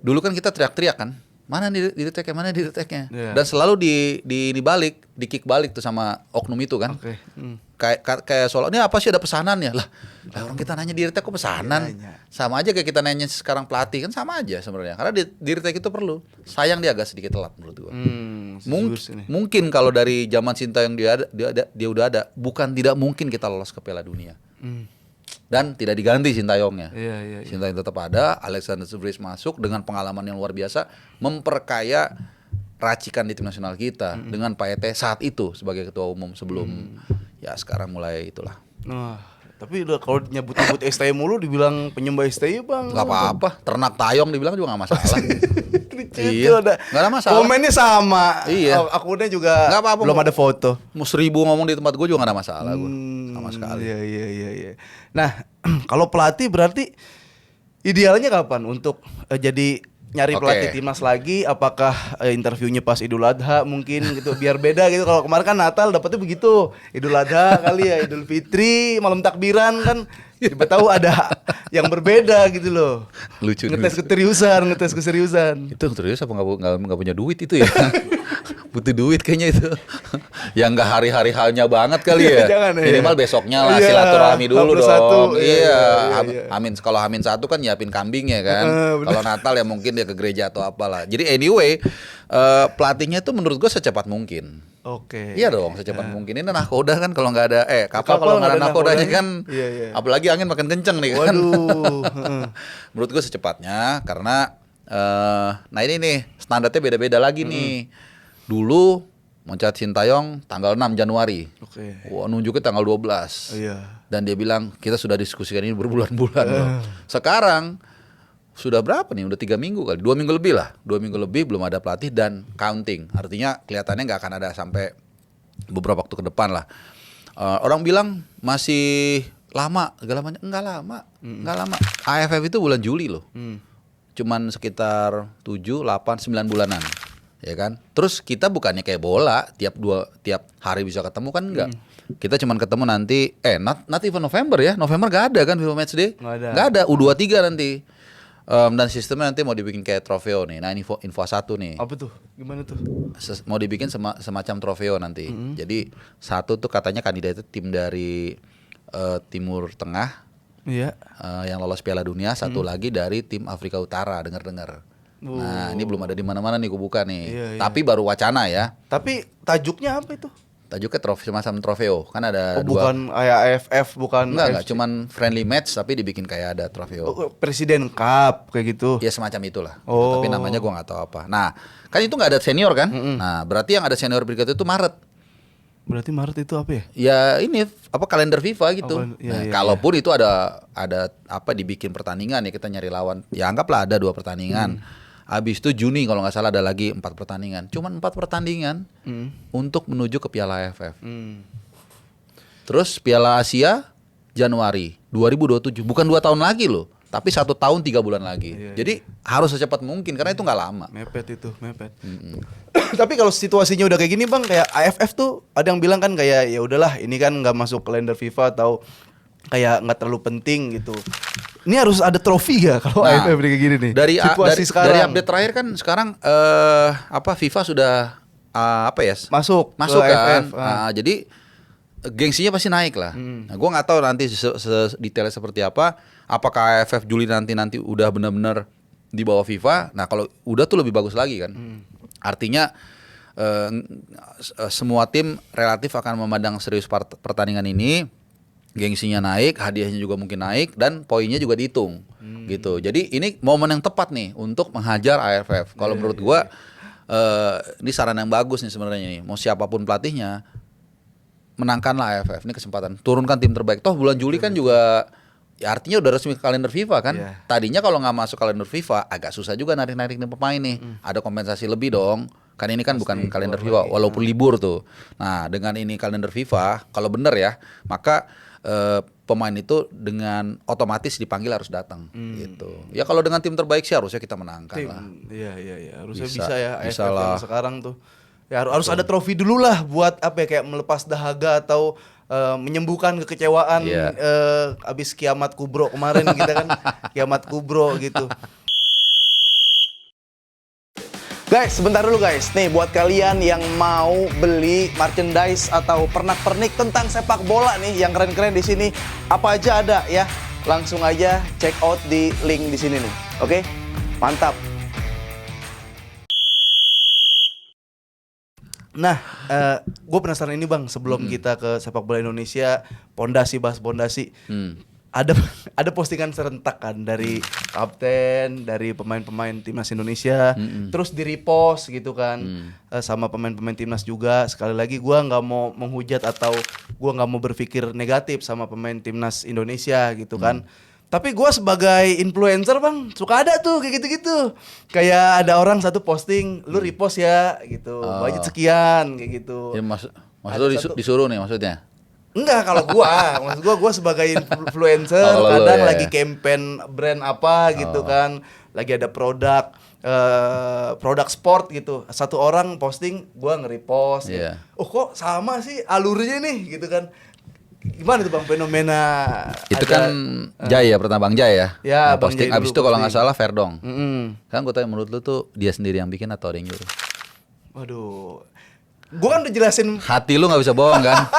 Dulu kan kita teriak-teriak kan, mana di retake-nya, mana di retake-nya. Dan selalu di kick balik tuh sama oknum itu kan. Kayak soal ini apa sih ada pesanannya lah orang kita nanya di retake kok pesanan. Sama aja kayak kita nanya sekarang pelatih kan sama aja sebenarnya, karena di retake itu perlu. Sayang dia agak sedikit telat menurut gua. Mungkin kalau dari zaman Sintayong dia udah ada, bukan tidak mungkin kita lolos ke Piala Dunia. Dan tidak diganti Sintayongnya. Sintayong tetap ada, Alexander Zwirs masuk dengan pengalaman yang luar biasa, memperkaya racikan di tim nasional kita dengan Pak Ete saat itu sebagai ketua umum sebelum ya sekarang mulai itulah. Tapi udah kalau nyebut-nyebut STI mulu dibilang penyembah STI Bang. Gak apa-apa, ternak tayong dibilang juga gak masalah. Iya, gak ada masalah. Komennya sama. Iya. Akunnya juga gak apa-apa, belum ada foto. Mau 1000 ngomong di tempat gue juga gak ada masalah gue. Sama sekali. Iya. Nah, kalau pelatih berarti idealnya kapan untuk jadi nyari pelatih timnas lagi? Apakah interviewnya pas Idul Adha mungkin gitu biar beda gitu. Kalau kemarin kan Natal dapetnya begitu, Idul Adha kali ya, Idul Fitri, malam takbiran kan tiba tahu ada yang berbeda gitu loh. Lucu. Ngetes keseriusan. Itu serius apa nggak punya duit itu ya? Butuh duit kayaknya itu. Yang nggak hari-hari halnya banget kali ya. Jangan, minimal besoknya lah silaturahmi dulu dong. Iya. Amin, kalau Amin 1 kan nyiapin kambing ya kan. Kalau Natal ya mungkin dia ke gereja atau apalah. Jadi anyway, pelatihnya itu menurut gue secepat mungkin. Iya dong, secepat mungkin. Ini nahkoda kan kalau nggak ada kapal kalau nggak ada nahkodanya kan, apalagi angin makin kenceng nih kan. Menurut gue secepatnya karena nah ini nih standarnya beda-beda lagi nih. Dulu Moncat Sintayong tanggal 6 Januari. Wah, nunjuknya tanggal 12. Dan dia bilang kita sudah diskusikan ini berbulan-bulan loh. Sekarang sudah berapa nih? Udah 3 minggu kali, 2 minggu lebih lah. 2 minggu lebih belum ada pelatih dan counting. Artinya kelihatannya nggak akan ada sampai beberapa waktu ke depan lah. Orang bilang masih lama, enggak lama. AFF itu bulan Juli loh. Cuman sekitar 7, 8, 9 bulanan. Ya kan? Terus kita bukannya kayak bola tiap hari bisa ketemu kan enggak. Kita cuman ketemu nanti not even November ya. November enggak ada kan FIFA Matchday? Enggak ada. U23 nanti. Dan sistemnya nanti mau dibikin kayak trofeo nih. Nah, ini info 1 nih. Apa tuh? Gimana tuh? Mau dibikin semacam trofeo nanti. Jadi 1 tuh katanya kandidatnya tim dari Timur Tengah. Yang lolos Piala Dunia, 1 lagi dari tim Afrika Utara, dengar-dengar. Nah, ini belum ada di mana-mana nih gue buka nih. Tapi baru wacana ya. Tapi tajuknya apa itu? Tajuknya semacam trofeo. Kan ada bukan AFF, bukan enggak, cuman friendly match tapi dibikin kayak ada trofeo. Presiden Cup kayak gitu. Ya semacam itulah. Tapi namanya gue nggak tahu apa. Nah, kan itu nggak ada senior kan? Nah, berarti yang ada senior berikut itu Maret. Berarti Maret itu apa ya? Ya ini apa kalender FIFA gitu. Oh, iya, iya, kalaupun itu ada apa dibikin pertandingan ya kita nyari lawan. Ya anggaplah ada 2 pertandingan. Habis itu Juni kalau nggak salah ada lagi 4 pertandingan. Cuman 4 pertandingan untuk menuju ke Piala AFF. Terus Piala Asia Januari 2027. Bukan 2 tahun lagi loh. Tapi 1 tahun 3 bulan lagi. Jadi harus secepat mungkin karena itu nggak lama. Mepet. Tapi kalau situasinya udah kayak gini bang, kayak AFF tuh ada yang bilang kan kayak ya udahlah ini kan nggak masuk kalender FIFA atau kayak nggak terlalu penting gitu. Ini harus ada trofi ya kalau AFF kayak gini nih. Dari sekarang. update terakhir kan sekarang FIFA sudah masuk kan. AFF. Jadi gengsinya pasti naik lah. Nah, gue nggak tahu nanti detailnya seperti apa. Apakah AFF Juli nanti udah benar-benar di bawah FIFA? Nah kalau udah tuh lebih bagus lagi kan. Artinya semua tim relatif akan memandang serius pertandingan ini. Gengsinya naik, hadiahnya juga mungkin naik dan poinnya juga dihitung gitu. Jadi ini momen yang tepat nih untuk menghajar AFF. Kalau menurut gua ini saran yang bagus nih sebenarnya nih. Mau siapapun pelatihnya menangkanlah AFF. Ini kesempatan. Turunkan tim terbaik. Toh bulan Juli kan juga ya artinya udah resmi ke kalender FIFA kan. Tadinya kalau nggak masuk kalender FIFA agak susah juga narik-narik nih pemain nih. Ada kompensasi lebih dong. Kan ini kan bukan kalender FIFA walaupun libur tuh. Nah, dengan ini kalender FIFA kalau bener ya, maka pemain itu dengan otomatis dipanggil harus datang gitu. Ya kalau dengan tim terbaik sih harusnya kita menangkan lah. Iya. Harusnya bisa ya bisa AFF lah. yang sekarang tuh. Ya harus ada trofi dulu lah buat apa ya kayak melepas dahaga atau menyembuhkan kekecewaan abis kiamat kubro kemarin kita kan kiamat kubro gitu. Guys, sebentar dulu guys. Nih buat kalian yang mau beli merchandise atau pernak-pernik tentang sepak bola nih yang keren-keren di sini, apa aja ada ya. Langsung aja check out di link di sini nih. Oke? Mantap. Nah, gue penasaran ini bang. Sebelum kita ke sepak bola Indonesia, bahas pondasi. Ada postingan serentak kan dari kapten, dari pemain-pemain timnas Indonesia, terus di repost gitu kan, sama pemain-pemain timnas juga. Sekali lagi gue nggak mau menghujat atau gue nggak mau berpikir negatif sama pemain timnas Indonesia gitu kan. Tapi gue sebagai influencer bang, suka ada tuh kayak gitu-gitu. Kayak ada orang satu posting, lu repost ya gitu, budget sekian kayak gitu. Ya, maksud lu disuruh nih maksudnya? Enggak, kalau maksud gua sebagai influencer kadang lagi campaign brand apa gitu kan, lagi ada produk sport gitu. Satu orang posting, gua nge-repost. Yeah. Oh kok sama sih alurnya nih gitu kan. Gimana tuh bang fenomena? Itu kan Jai ya, pertama Bang Jai ya. Ya, nah, posting abis itu kalau nggak salah Verdong. Kan gue tanya menurut lu tuh dia sendiri yang bikin atau ada yang nyuruh? Waduh. Gue kan udah jelasin. Hati lu nggak bisa bohong kan.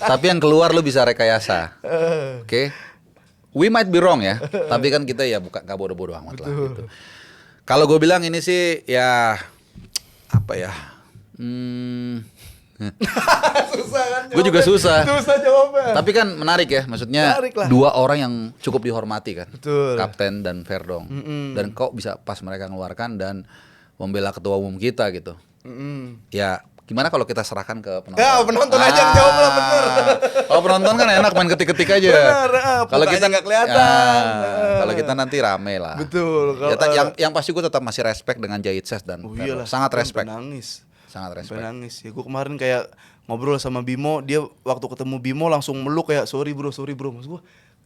Tapi yang keluar lu bisa rekayasa. Oke. We might be wrong ya. Tapi kan kita ya nggak bodoh-bodoh amat lah gitu. Kalau gue bilang ini sih ya apa ya? Susah kan? Gue juga susah. Susah jawabnya. Tapi kan menarik ya. Maksudnya dua orang yang cukup dihormati kan. Betul. Kapten dan Verdong. Dan kok bisa pas mereka mengeluarkan dan membela ketua umum kita gitu. Ya gimana kalau kita serahkan ke penonton? Ya penonton aja yang jawab lah bener. Kalau penonton kan enak main ketik-ketik aja. Bener. Kalau kita nggak kelihatan. Kalau kita nanti rame lah. Betul. Yang pasti gue tetap masih respect dengan Jahit Ses dan sangat respect. Sangat respect. Nangis. Ya gue kemarin kayak ngobrol sama Bimo, dia waktu ketemu Bimo langsung meluk kayak sorry bro. Maksud gue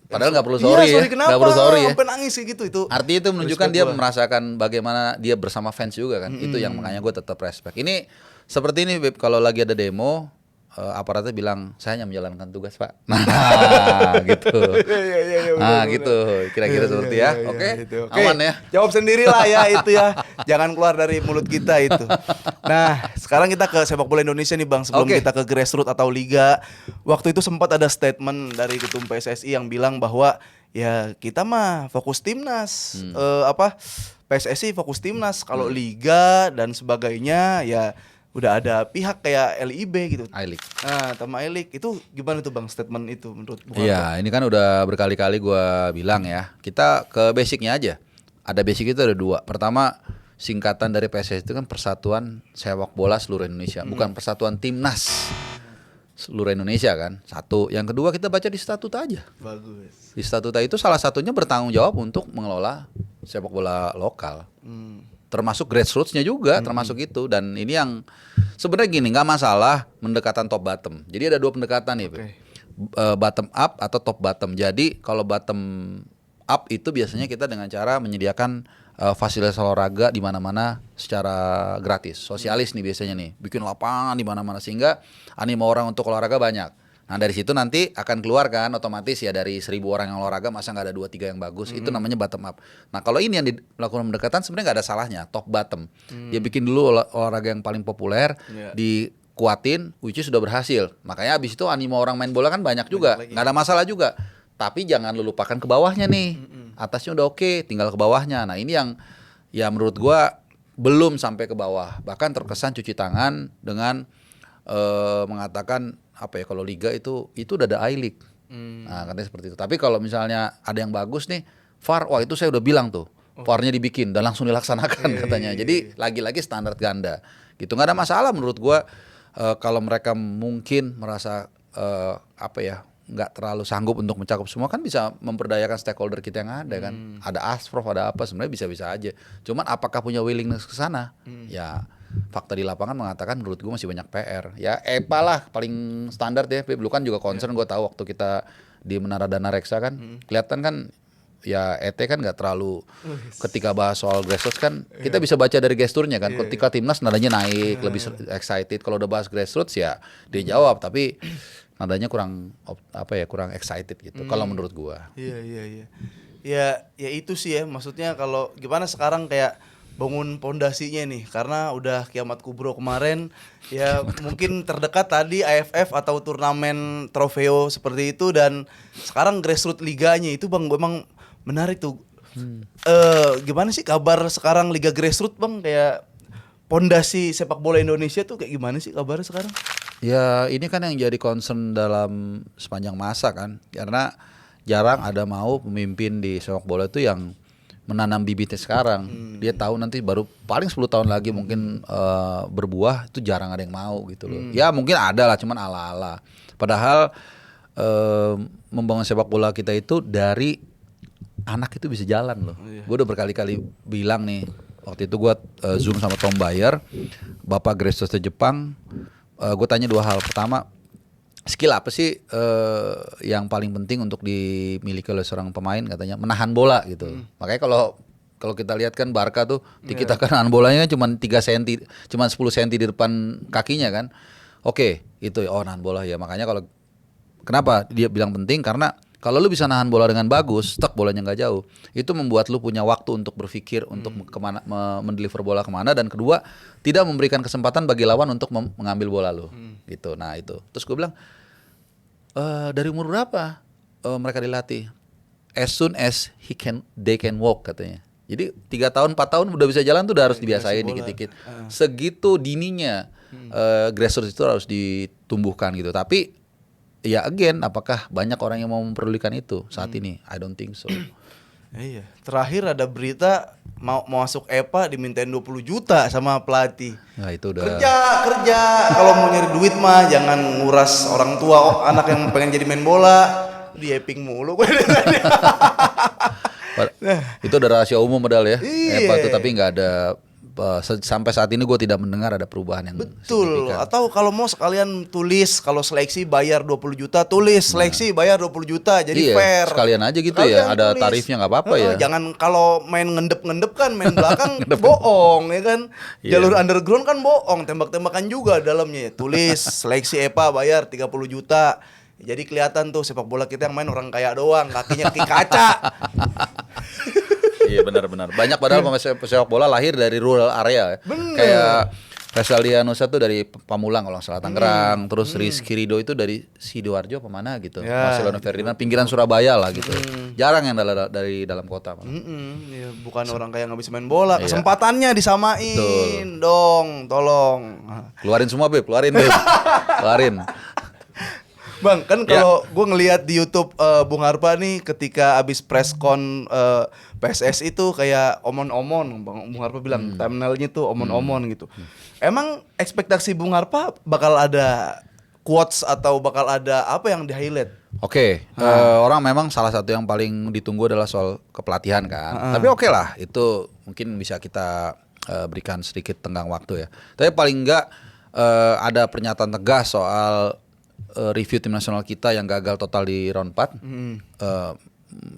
padahal nggak perlu sorry ya. Nggak perlu sorry ya. Sampai nangis kayak gitu itu. Artinya itu menunjukkan dia merasakan bagaimana dia bersama fans juga kan. Itu yang makanya gue tetap respect. Ini seperti ini Beb, kalau lagi ada demo aparatnya bilang saya hanya menjalankan tugas Pak. Nah gitu. Nah gitu. Kira-kira seperti ya. Oke. Aman ya. Jawab sendirilah ya itu ya. Jangan keluar dari mulut kita itu. Nah sekarang kita ke sepak bola Indonesia nih Bang. Sebelum kita ke grassroots atau liga. Waktu itu sempat ada statement dari Ketum PSSI yang bilang bahwa ya kita mah fokus timnas. PSSI fokus timnas. Kalau liga dan sebagainya ya udah ada pihak kayak LIB gitu. I-League. Nah, sama I-League itu gimana tuh Bang statement itu menurut Bung? Iya, ini kan udah berkali-kali gua bilang ya. Kita ke basicnya aja. Ada basic itu ada 2. Pertama, singkatan dari PSSI itu kan Persatuan Sepak Bola Seluruh Indonesia, bukan Persatuan Timnas. seluruh Indonesia kan. Satu, yang kedua kita baca di statuta aja. Bagus. Di statuta itu salah satunya bertanggung jawab untuk mengelola sepak bola lokal. Termasuk grassroots-nya juga, termasuk itu. Dan ini yang sebenarnya gini, nggak masalah pendekatan top bottom. Jadi ada 2 pendekatan nih, Oke. bottom up atau top bottom. Jadi kalau bottom up itu biasanya kita dengan cara menyediakan fasilitas olahraga di mana-mana secara gratis. Sosialis nih biasanya nih, bikin lapangan di mana-mana sehingga animo orang untuk olahraga banyak. Nah dari situ nanti akan keluar kan otomatis ya dari 1.000 orang yang olahraga masa nggak ada 2-3 yang bagus. Itu namanya bottom up. Nah kalau ini yang dilakukan pendekatan sebenarnya nggak ada salahnya, top bottom. Dia bikin dulu olahraga yang paling populer, dikuatin, which is sudah berhasil. Makanya abis itu animo orang main bola kan banyak juga, nggak ada masalah juga. Tapi jangan lu lupakan ke bawahnya nih. Atasnya udah oke, tinggal ke bawahnya. Nah ini yang ya menurut gua belum sampai ke bawah. Bahkan terkesan cuci tangan dengan mengatakan apa ya, kalau liga itu udah ada I-League. Nah katanya seperti itu. Tapi kalau misalnya ada yang bagus nih, VAR, wah itu saya udah bilang tuh, VAR-nya dibikin dan langsung dilaksanakan katanya. Jadi lagi-lagi standar ganda gitu. Nggak ada masalah menurut gua kalau mereka mungkin merasa apa ya, nggak terlalu sanggup untuk mencakup semua, kan bisa memperdayakan stakeholder kita yang ada kan. Ada Asprof, ada apa, sebenarnya bisa-bisa aja. Cuman apakah punya willingness ke sana? Ya fakta di lapangan mengatakan menurut gue masih banyak PR. Ya EPA lah paling standar ya. Lu kan juga concern, gue tahu waktu kita di Menara Dana Reksa kan, kelihatan kan ya ET kan nggak terlalu ketika bahas soal grassroots kan kita bisa baca dari gesturnya kan. Ketika timnas nadanya naik, lebih excited. Kalau udah bahas grassroots ya dia jawab, tapi nadanya kurang kurang excited gitu. Kalau menurut gua. Iya. Ya itu sih ya, maksudnya kalau gimana sekarang kayak bangun pondasinya nih, karena udah kiamat kubro kemarin ya. Mungkin terdekat tadi AFF atau turnamen trofeo seperti itu, dan sekarang grassroots liganya itu Bang memang menarik tuh. Gimana sih kabar sekarang liga grassroots Bang, kayak pondasi sepak bola Indonesia tuh kayak gimana sih kabarnya sekarang? Ya ini kan yang jadi concern dalam sepanjang masa kan, karena jarang ada mau pemimpin di sepak bola itu yang menanam bibitnya sekarang. Dia tahu nanti baru paling 10 tahun lagi mungkin berbuah, itu jarang ada yang mau gitu loh. Ya mungkin ada lah, cuman ala-ala. Padahal membangun sepak bola kita itu dari anak itu bisa jalan loh. Gue udah berkali-kali bilang nih, waktu itu gue Zoom sama Tom Bayer, Bapak grassroots Jepang. Gue tanya 2 hal. Pertama, skill apa sih yang paling penting untuk dimiliki oleh seorang pemain? Katanya menahan bola gitu. Makanya kalau kita lihat kan Barca tuh kita kan nahan bolanya cuma 3 cm, cuma 10 cm di depan kakinya kan. Oke, itu nahan bola ya. Makanya kenapa dia bilang penting? Karena kalau lu bisa nahan bola dengan bagus, stuck bolanya nggak jauh, itu membuat lu punya waktu untuk berpikir untuk kemana, mendeliver bola kemana, dan kedua tidak memberikan kesempatan bagi lawan untuk mengambil bola lu, gitu. Nah itu, terus gue bilang dari umur berapa mereka dilatih? As soon as they can walk katanya. Jadi 3 tahun 4 tahun udah bisa jalan tuh udah harus dibiasain dikit-dikit. Segitu dininya grassroots itu harus ditumbuhkan gitu. Tapi ya again, apakah banyak orang yang mau memperdulikan itu saat ini? I don't think so. Iya. Terakhir ada berita mau masuk EPA dimintain 20 juta sama pelatih. Nah itu udah Kerja. Kalau mau nyari duit mah jangan nguras orang tua anak yang pengen jadi main bola. Di Eping mulu. itu udah rahasia umum padahal ya. Iya. EPA itu, tapi nggak ada sampai saat ini gue tidak mendengar ada perubahan yang Betul. signifikan. Atau kalau mau sekalian tulis, kalau seleksi bayar 20 juta, tulis seleksi bayar 20 juta, jadi Iya, fair. sekalian aja gitu Sekalian ya, ada tulis. tarifnya nggak apa-apa ya. Jangan kalau main ngendep-ngendep kan, main belakang bohong ya kan. Iya. Jalur underground kan bohong, tembak-tembakan juga dalamnya. Tulis seleksi EPA bayar 30 juta. Jadi kelihatan tuh sepak bola kita yang main orang kaya doang, kakinya kaki kaca. Iya benar-benar. Banyak padahal pemain sepak bola lahir dari rural area. Bener. Kayak Resalianusa tuh dari Pamulang kalau nggak salah, Tangerang. Terus Rizky Ridho itu dari Sidoarjo apa mana gitu. Ya. Marcelino Ferdinand pinggiran Surabaya lah gitu. Jarang yang dari dalam kota. Ya, bukan orang kaya nggak bisa main bola, Iya. kesempatannya disamain. Betul. Dong, tolong. Keluarin semua Beb, keluarin Beb. Keluarin. Bang, kan kalau gue ngelihat di YouTube Bung Harpa nih ketika abis preskon PSSI itu kayak omon-omon, Bung Harpa bilang thumbnailnya tuh omon-omon gitu. Emang ekspektasi Bung Harpa bakal ada quotes atau bakal ada apa yang di highlight? Oke, orang memang salah satu yang paling ditunggu adalah soal kepelatihan kan. Tapi oke lah, itu mungkin bisa kita berikan sedikit tenggang waktu ya. Tapi paling enggak ada pernyataan tegas soal review tim nasional kita yang gagal total di round 4.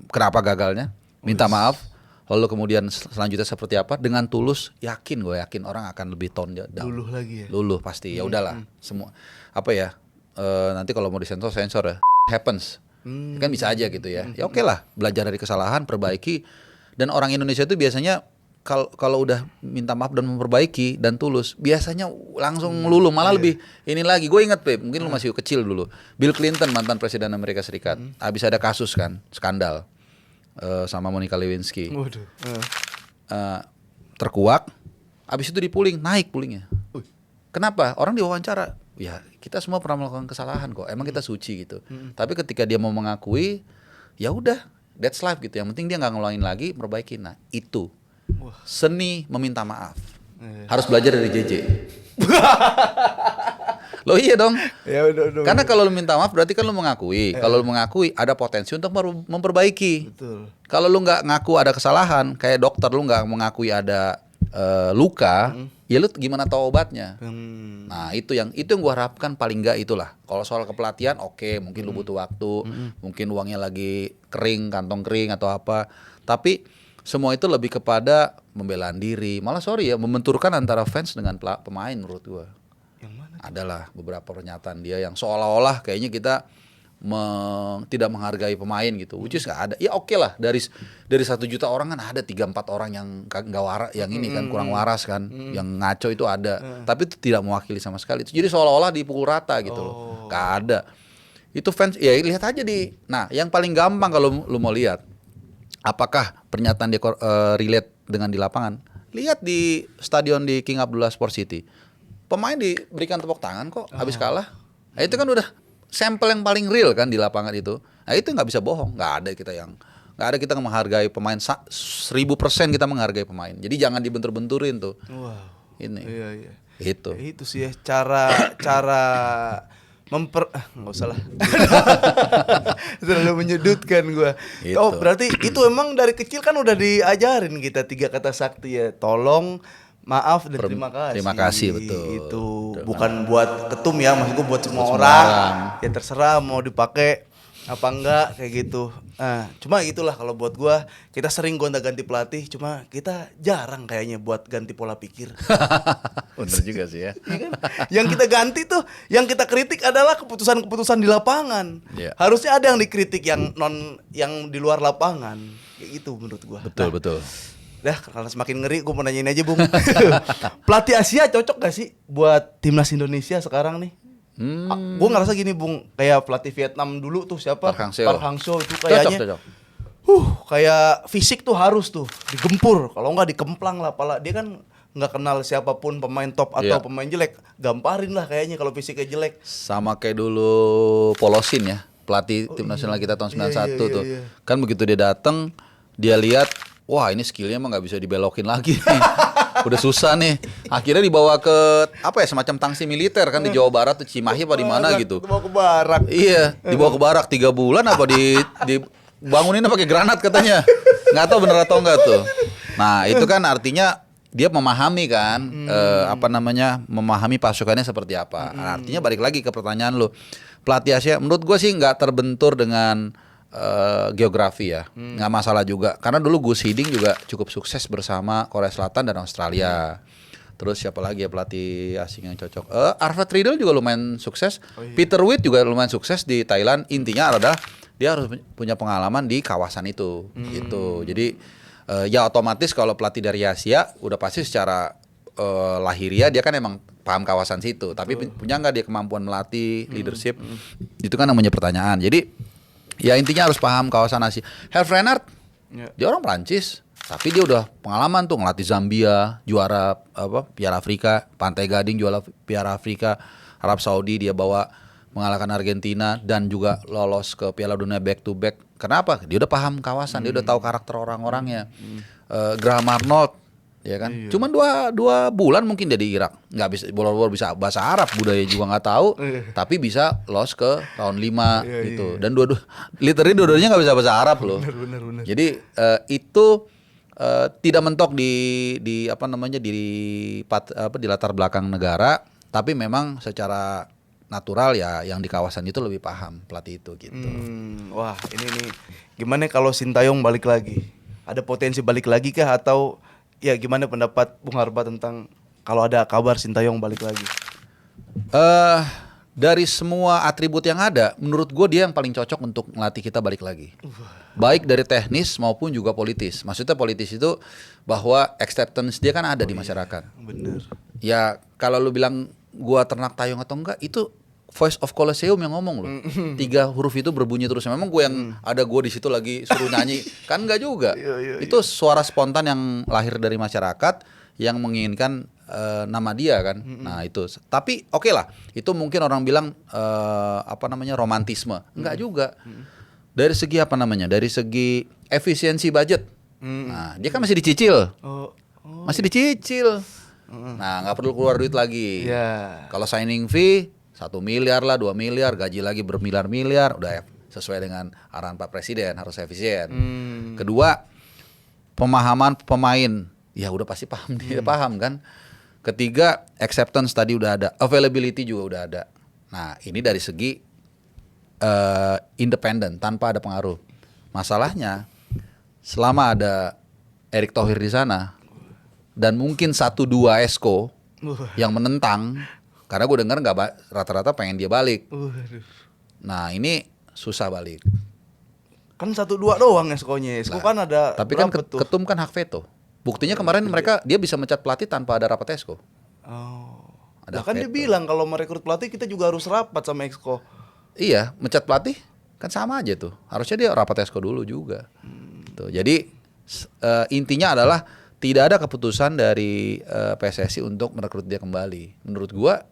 Kenapa gagalnya? Minta maaf. Lalu kemudian selanjutnya seperti apa? Dengan tulus, gue yakin orang akan lebih tone down. Luluh lagi ya. Luluh pasti. Ya udahlah, semua apa ya? Nanti kalau mau disensor sensor ya. Happens. Kan bisa aja gitu ya. Ya oke lah, belajar dari kesalahan, perbaiki. Dan orang Indonesia itu biasanya kalau udah minta maaf dan memperbaiki dan tulus, biasanya langsung luluh, malah lebih ini lagi. Gue inget Pep, mungkin lu masih kecil dulu. Bill Clinton, mantan presiden Amerika Serikat, habis ada kasus kan, skandal sama Monica Lewinsky. Waduh. Terkuak, habis itu dipuling, naik pulingnya. Kenapa? Orang diwawancara, ya kita semua pernah melakukan kesalahan kok. Emang kita suci gitu. Tapi ketika dia mau mengakui, ya udah, that's life gitu. Yang penting dia nggak ngulangin lagi, perbaiki. Nah itu seni meminta maaf. Harus belajar dari JJ. Loh iya dong. Ya, udah. Karena kalau lu minta maaf berarti kan lu mengakui. Kalau lu mengakui ada potensi untuk memperbaiki. Betul. Kalau lu nggak ngaku ada kesalahan, kayak dokter lu nggak mengakui ada luka, ya lu gimana tahu obatnya? Nah itu yang gua harapkan paling nggak itulah. Kalau soal kepelatihan, oke, mungkin lu butuh waktu, mungkin uangnya lagi kering, kantong kering atau apa. Tapi semua itu lebih kepada pembelaan diri. Malah sorry ya, membenturkan antara fans dengan pemain menurut gua. Yang mana? Adalah beberapa pernyataan dia yang seolah-olah kayaknya kita tidak menghargai pemain gitu. Which is nggak ada. Ya oke lah, dari 1 juta orang kan ada 3-4 orang yang nggak waras, yang ini kan kurang waras kan, yang ngaco itu ada. Tapi itu tidak mewakili sama sekali. Jadi seolah-olah dipukul rata gitu loh. Nggak ada. Itu fans, ya lihat aja nah yang paling gampang kalau lu mau lihat apakah pernyataan dia relate dengan di lapangan. Lihat di stadion di King Abdullah Sport City. Pemain diberikan tepuk tangan kok habis kalah. Nah, itu kan udah sampel yang paling real kan di lapangan itu. Nah itu nggak bisa bohong. Nggak ada kita menghargai pemain 1000% kita menghargai pemain. Jadi jangan dibentur-benturin tuh. Wow. Ini. Iya. Itu. Ya, itu sih ya cara nggak usah lah. Terlalu menyudutkan gua. Gitu. Oh, berarti itu emang dari kecil kan udah diajarin kita 3 kata sakti ya. Tolong, maaf dan terima kasih. Terima kasih, betul. Itu bukan buat ketum ya, maksud gua buat semua orang. Ya terserah mau dipakai apa enggak kayak gitu. Nah, cuma itulah kalau buat gua, kita sering gonta-ganti pelatih, cuma kita jarang kayaknya buat ganti pola pikir. Bener juga sih ya. Yang kita ganti tuh, yang kita kritik adalah keputusan-keputusan di lapangan. Yeah. Harusnya ada yang dikritik yang di luar lapangan. Kayak gitu menurut gua. Betul. Dah, karena semakin ngeri, gua mau nanyain aja, Bung. Pelatih Asia cocok gak sih buat timnas Indonesia sekarang nih? Gue ngerasa gini, Bung, kayak pelatih Vietnam dulu tuh siapa? Park Hang-seo itu kayaknya Cocok. Kayak fisik tuh harus tuh digempur, kalau nggak dikemplang lah, pala dia kan nggak kenal siapapun pemain top atau pemain jelek, gamparin lah kayaknya kalau fisiknya jelek. Sama kayak dulu Polosin ya, pelatih tim nasional kita tahun 91 tuh. Iya. Kan begitu dia datang, dia lihat, wah ini skillnya emang nggak bisa dibelokin lagi nih. Udah susah nih. Akhirnya dibawa ke semacam tangsi militer kan di Jawa Barat tuh, Cimahi apa di mana gitu. Dibawa ke barak. Iya, dibawa ke barak 3 bulan apa dibanguninnya pakai granat katanya. Nggak tahu bener atau enggak tuh. Nah, itu kan artinya dia memahami kan memahami pasukannya seperti apa. Artinya balik lagi ke pertanyaan lu. Pelatih Asia menurut gua sih nggak terbentur dengan geografi ya, nggak masalah juga. Karena dulu Gus Hiding juga cukup sukses bersama Korea Selatan dan Australia. Terus siapa lagi ya pelatih asing yang cocok? Arvid Riedel juga lumayan sukses. Peter Witt juga lumayan sukses di Thailand. Intinya adalah dia harus punya pengalaman di kawasan itu, gitu. Jadi ya otomatis kalau pelatih dari Asia udah pasti secara lahiriah dia kan emang paham kawasan situ. Tapi punya nggak dia kemampuan melatih, leadership? Itu kan namanya pertanyaan. Jadi ya intinya harus paham kawasan Asia. Herve Renard, dia orang Prancis, tapi dia udah pengalaman tuh ngelatih Zambia, juara Piala Afrika, Pantai Gading juara Piala Afrika, Arab Saudi dia bawa mengalahkan Argentina dan juga lolos ke Piala Dunia back to back. Kenapa? Dia udah paham kawasan, dia udah tahu karakter orang-orangnya. Graham Arnold, ya kan? Cuman dua bulan mungkin dia di Irak, nggak bisa boro-boro bisa bahasa Arab, budaya juga nggak tahu, tapi bisa los ke tahun 5 gitu. Dan literally dua-duanya nggak bisa bahasa Arab loh. Bener. Jadi itu tidak mentok di apa namanya di latar belakang negara, tapi memang secara natural ya yang di kawasan itu lebih paham pelatih itu gitu. Wah, ini gimana kalau Sintayong balik lagi? Ada potensi balik lagi kah atau ya gimana pendapat Bung Harba tentang kalau ada kabar Sintayong balik lagi? Dari semua atribut yang ada, menurut gue dia yang paling cocok untuk melatih kita balik lagi. Baik dari teknis maupun juga politis. Maksudnya politis itu bahwa acceptance dia kan ada di masyarakat. Bener. Ya kalau lu bilang gua ternak tayong atau enggak, itu Voice of Colosseum yang ngomong loh. 3 huruf itu berbunyi terus. Memang gue yang ada gue di situ lagi suruh nyanyi, kan enggak juga. Itu suara spontan yang lahir dari masyarakat yang menginginkan nama dia kan. Nah itu. Tapi oke lah, itu mungkin orang bilang romantisme. Enggak juga. Dari segi apa namanya? Dari segi efisiensi budget. Nah dia kan masih dicicil. Masih dicicil. Nah nggak perlu keluar duit lagi. Kalau signing fee 1 miliar lah, 2 miliar, gaji lagi bermiliar-miliar, udah sesuai dengan arahan Pak Presiden, harus efisien. Kedua, pemahaman pemain, ya udah pasti paham dia, paham kan. Ketiga, acceptance tadi udah ada, availability juga udah ada. Nah ini dari segi independen, tanpa ada pengaruh. Masalahnya, selama ada Erick Thohir di sana, dan mungkin 1-2 esko yang menentang, karena gue dengar nggak rata-rata pengen dia balik. Nah ini susah balik. Kan 1-2 doang eskonya. Esko kan ada. Tapi kan ketum kan hak veto. Buktinya kemarin dia bisa mecat pelatih tanpa ada rapat esko. Ada kan dia bilang kalau merekrut pelatih kita juga harus rapat sama esko. Iya, mecat pelatih kan sama aja tuh. Harusnya dia rapat esko dulu juga. Tuh, jadi intinya adalah tidak ada keputusan dari PSSI untuk merekrut dia kembali. Menurut gua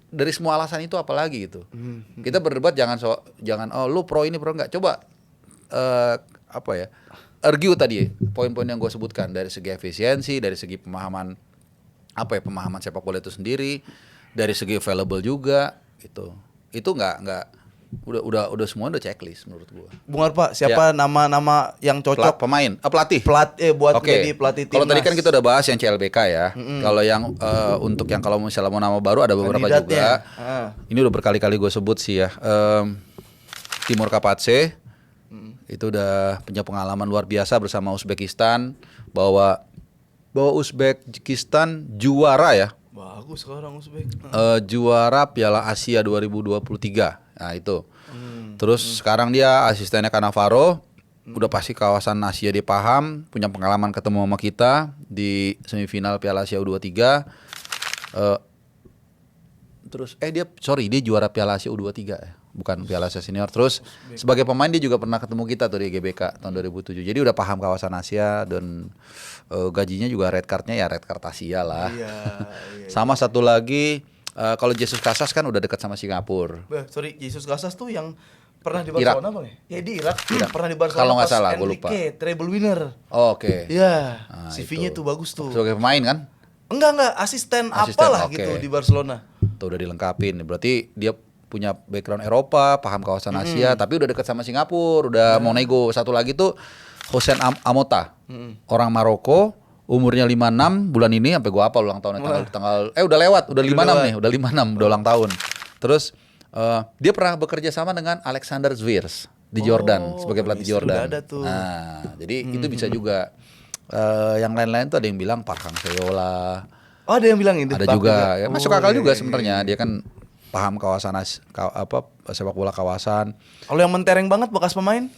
dari semua alasan itu apalagi gitu. Kita berdebat jangan lu pro ini pro enggak. Coba argue tadi poin-poin yang gue sebutkan dari segi efisiensi, dari segi pemahaman pemahaman sepak bola itu sendiri, dari segi available juga gitu. Itu enggak udah semua udah checklist menurut gua. Bung Harpa, siapa nama-nama yang cocok pelatih? Buat jadi pelatih timnas. Kalau tadi kan kita udah bahas yang CLBK ya. Kalau yang untuk yang kalau misalnya mau nama baru ada beberapa juga. Ini udah berkali-kali gue sebut sih ya. Timur Kapatse itu udah punya pengalaman luar biasa bersama Uzbekistan, bahwa Uzbekistan juara ya. Bagus sekarang Uzbek. Juara Piala Asia 2023. Nah itu. Terus sekarang dia asistennya Cannavaro. Udah pasti kawasan Asia dia paham, punya pengalaman ketemu sama kita di semifinal Piala Asia U23. Terus dia juara Piala Asia U23 ya, bukan Piala Asia Senior. Terus sebagai pemain dia juga pernah ketemu kita tuh di GBK tahun 2007. Jadi udah paham kawasan Asia dan gajinya juga red cardnya ya red card Asia lah. Sama satu lagi kalau Jesus Casas kan udah dekat sama Singapura. Jesus Casas tuh yang pernah di Barcelona Bang ya? Ya di Irak. Pernah di Barcelona. Kalau nggak salah gue lupa. Treble winner. Oke. Iya. CV-nya tuh bagus tuh. Sebagai pemain kan? Enggak, asisten apalah gitu di Barcelona. Tuh udah dilengkapin. Berarti dia punya background Eropa, paham kawasan Asia, tapi udah dekat sama Singapura, udah mau nego. Satu lagi tuh Hossein Amota. Orang Maroko, umurnya 56 bulan ini, sampai gua apa ulang tahunnya tanggal udah lewat, udah 56 nih, udah 56 udah ulang tahun. Terus dia pernah bekerja sama dengan Alexander Zviers di Jordan sebagai pelatih Jordan. Nah, jadi itu bisa juga. Yang lain-lain tuh ada yang bilang Parhang Seola. Ada yang bilang itu. Ada juga, ya, masuk akal juga sebenarnya. Dia kan paham kawasan sepak bola kawasan. Kalau yang mentereng banget bekas pemain?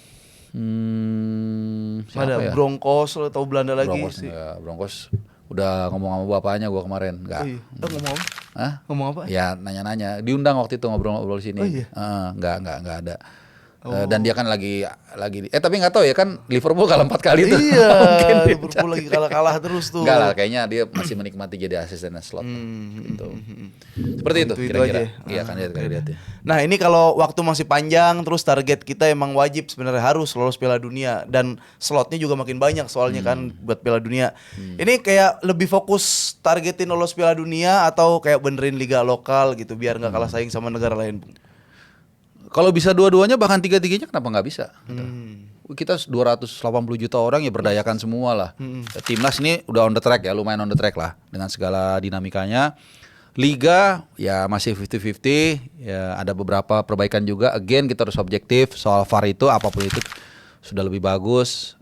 Ada ya? Broncos atau Belanda lagi sih. Broncos udah ngomong sama bapaknya gua kemarin. Enggak. Ngomong apa? Hah? Ngomong apa? Ya nanya-nanya. Diundang waktu itu ngobrol-ngobrol di sini. Enggak ada. Dan dia kan lagi tapi nggak tahu ya kan Liverpool kalah 4 kali tuh. Iya, Mungkin dia Liverpool lagi kalah terus tuh. Enggak lah, kayaknya dia masih menikmati jadi asisten slot gitu. Seperti itu kira-kira. aja. Iya kan lihat ya. Nah ini kalau waktu masih panjang, terus target kita emang wajib sebenarnya harus lolos Piala Dunia dan slotnya juga makin banyak soalnya kan buat Piala Dunia. Ini kayak lebih fokus targetin lolos Piala Dunia atau kayak benerin liga lokal gitu biar nggak kalah saing sama negara lain, Bung? Kalau bisa dua-duanya bahkan tiga-tiganya kenapa nggak bisa? Gitu. Kita 280 juta orang ya berdayakan semua lah. Timnas ini udah on the track ya, lumayan on the track lah dengan segala dinamikanya. Liga ya masih 50-50, ya ada beberapa perbaikan juga. Again kita harus objektif soal VAR itu apapun itu sudah lebih bagus.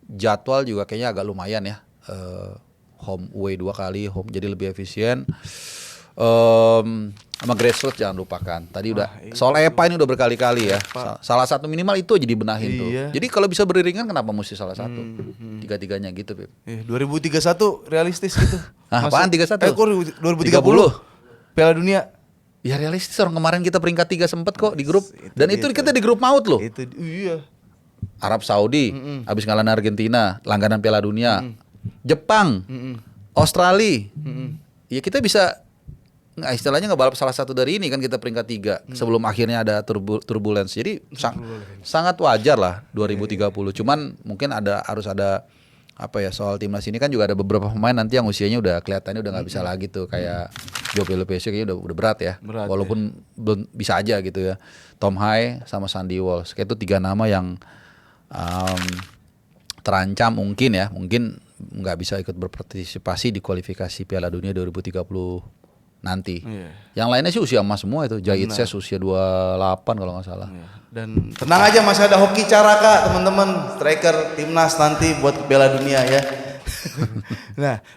Jadwal juga kayaknya agak lumayan ya. Home away 2 kali, home jadi lebih efisien. Sama grassroots jangan lupakan. Tadi udah soal EPA ini udah berkali-kali ya. Salah satu minimal itu aja dibenahin tuh. Jadi kalau bisa beriringan kenapa mesti salah satu? Tiga-tiganya gitu, Beb. 2031 realistis gitu. Apaan 31? 2030 Piala Dunia. Ya realistis, orang kemarin kita peringkat 3 sempet kok di grup. Dan itu kita di grup maut loh. Iya. Arab Saudi, habis ngalahin Argentina, langganan Piala Dunia. Jepang, Australia. Ya kita bisa istilahnya ngebalap salah satu dari ini kan kita peringkat 3 sebelum akhirnya ada turbulence. Jadi sangat wajar lah 2030. Cuman mungkin harus ada apa ya soal timnas ini kan juga ada beberapa pemain nanti yang usianya udah kelihatannya udah nggak bisa lagi tuh kayak Joe Pelopessy kayaknya udah berat ya. Walaupun belum bisa aja gitu ya. Tom Hai sama Sandy Walsh kayak itu 3 nama yang terancam mungkin nggak bisa ikut berpartisipasi di kualifikasi Piala Dunia 2030 nanti. Yang lainnya sih usia emas semua itu. Jaitses usia 28 kalau nggak salah. Dan tenang aja masih ada Hoki Caraka teman-teman, striker timnas nanti buat Piala Dunia ya.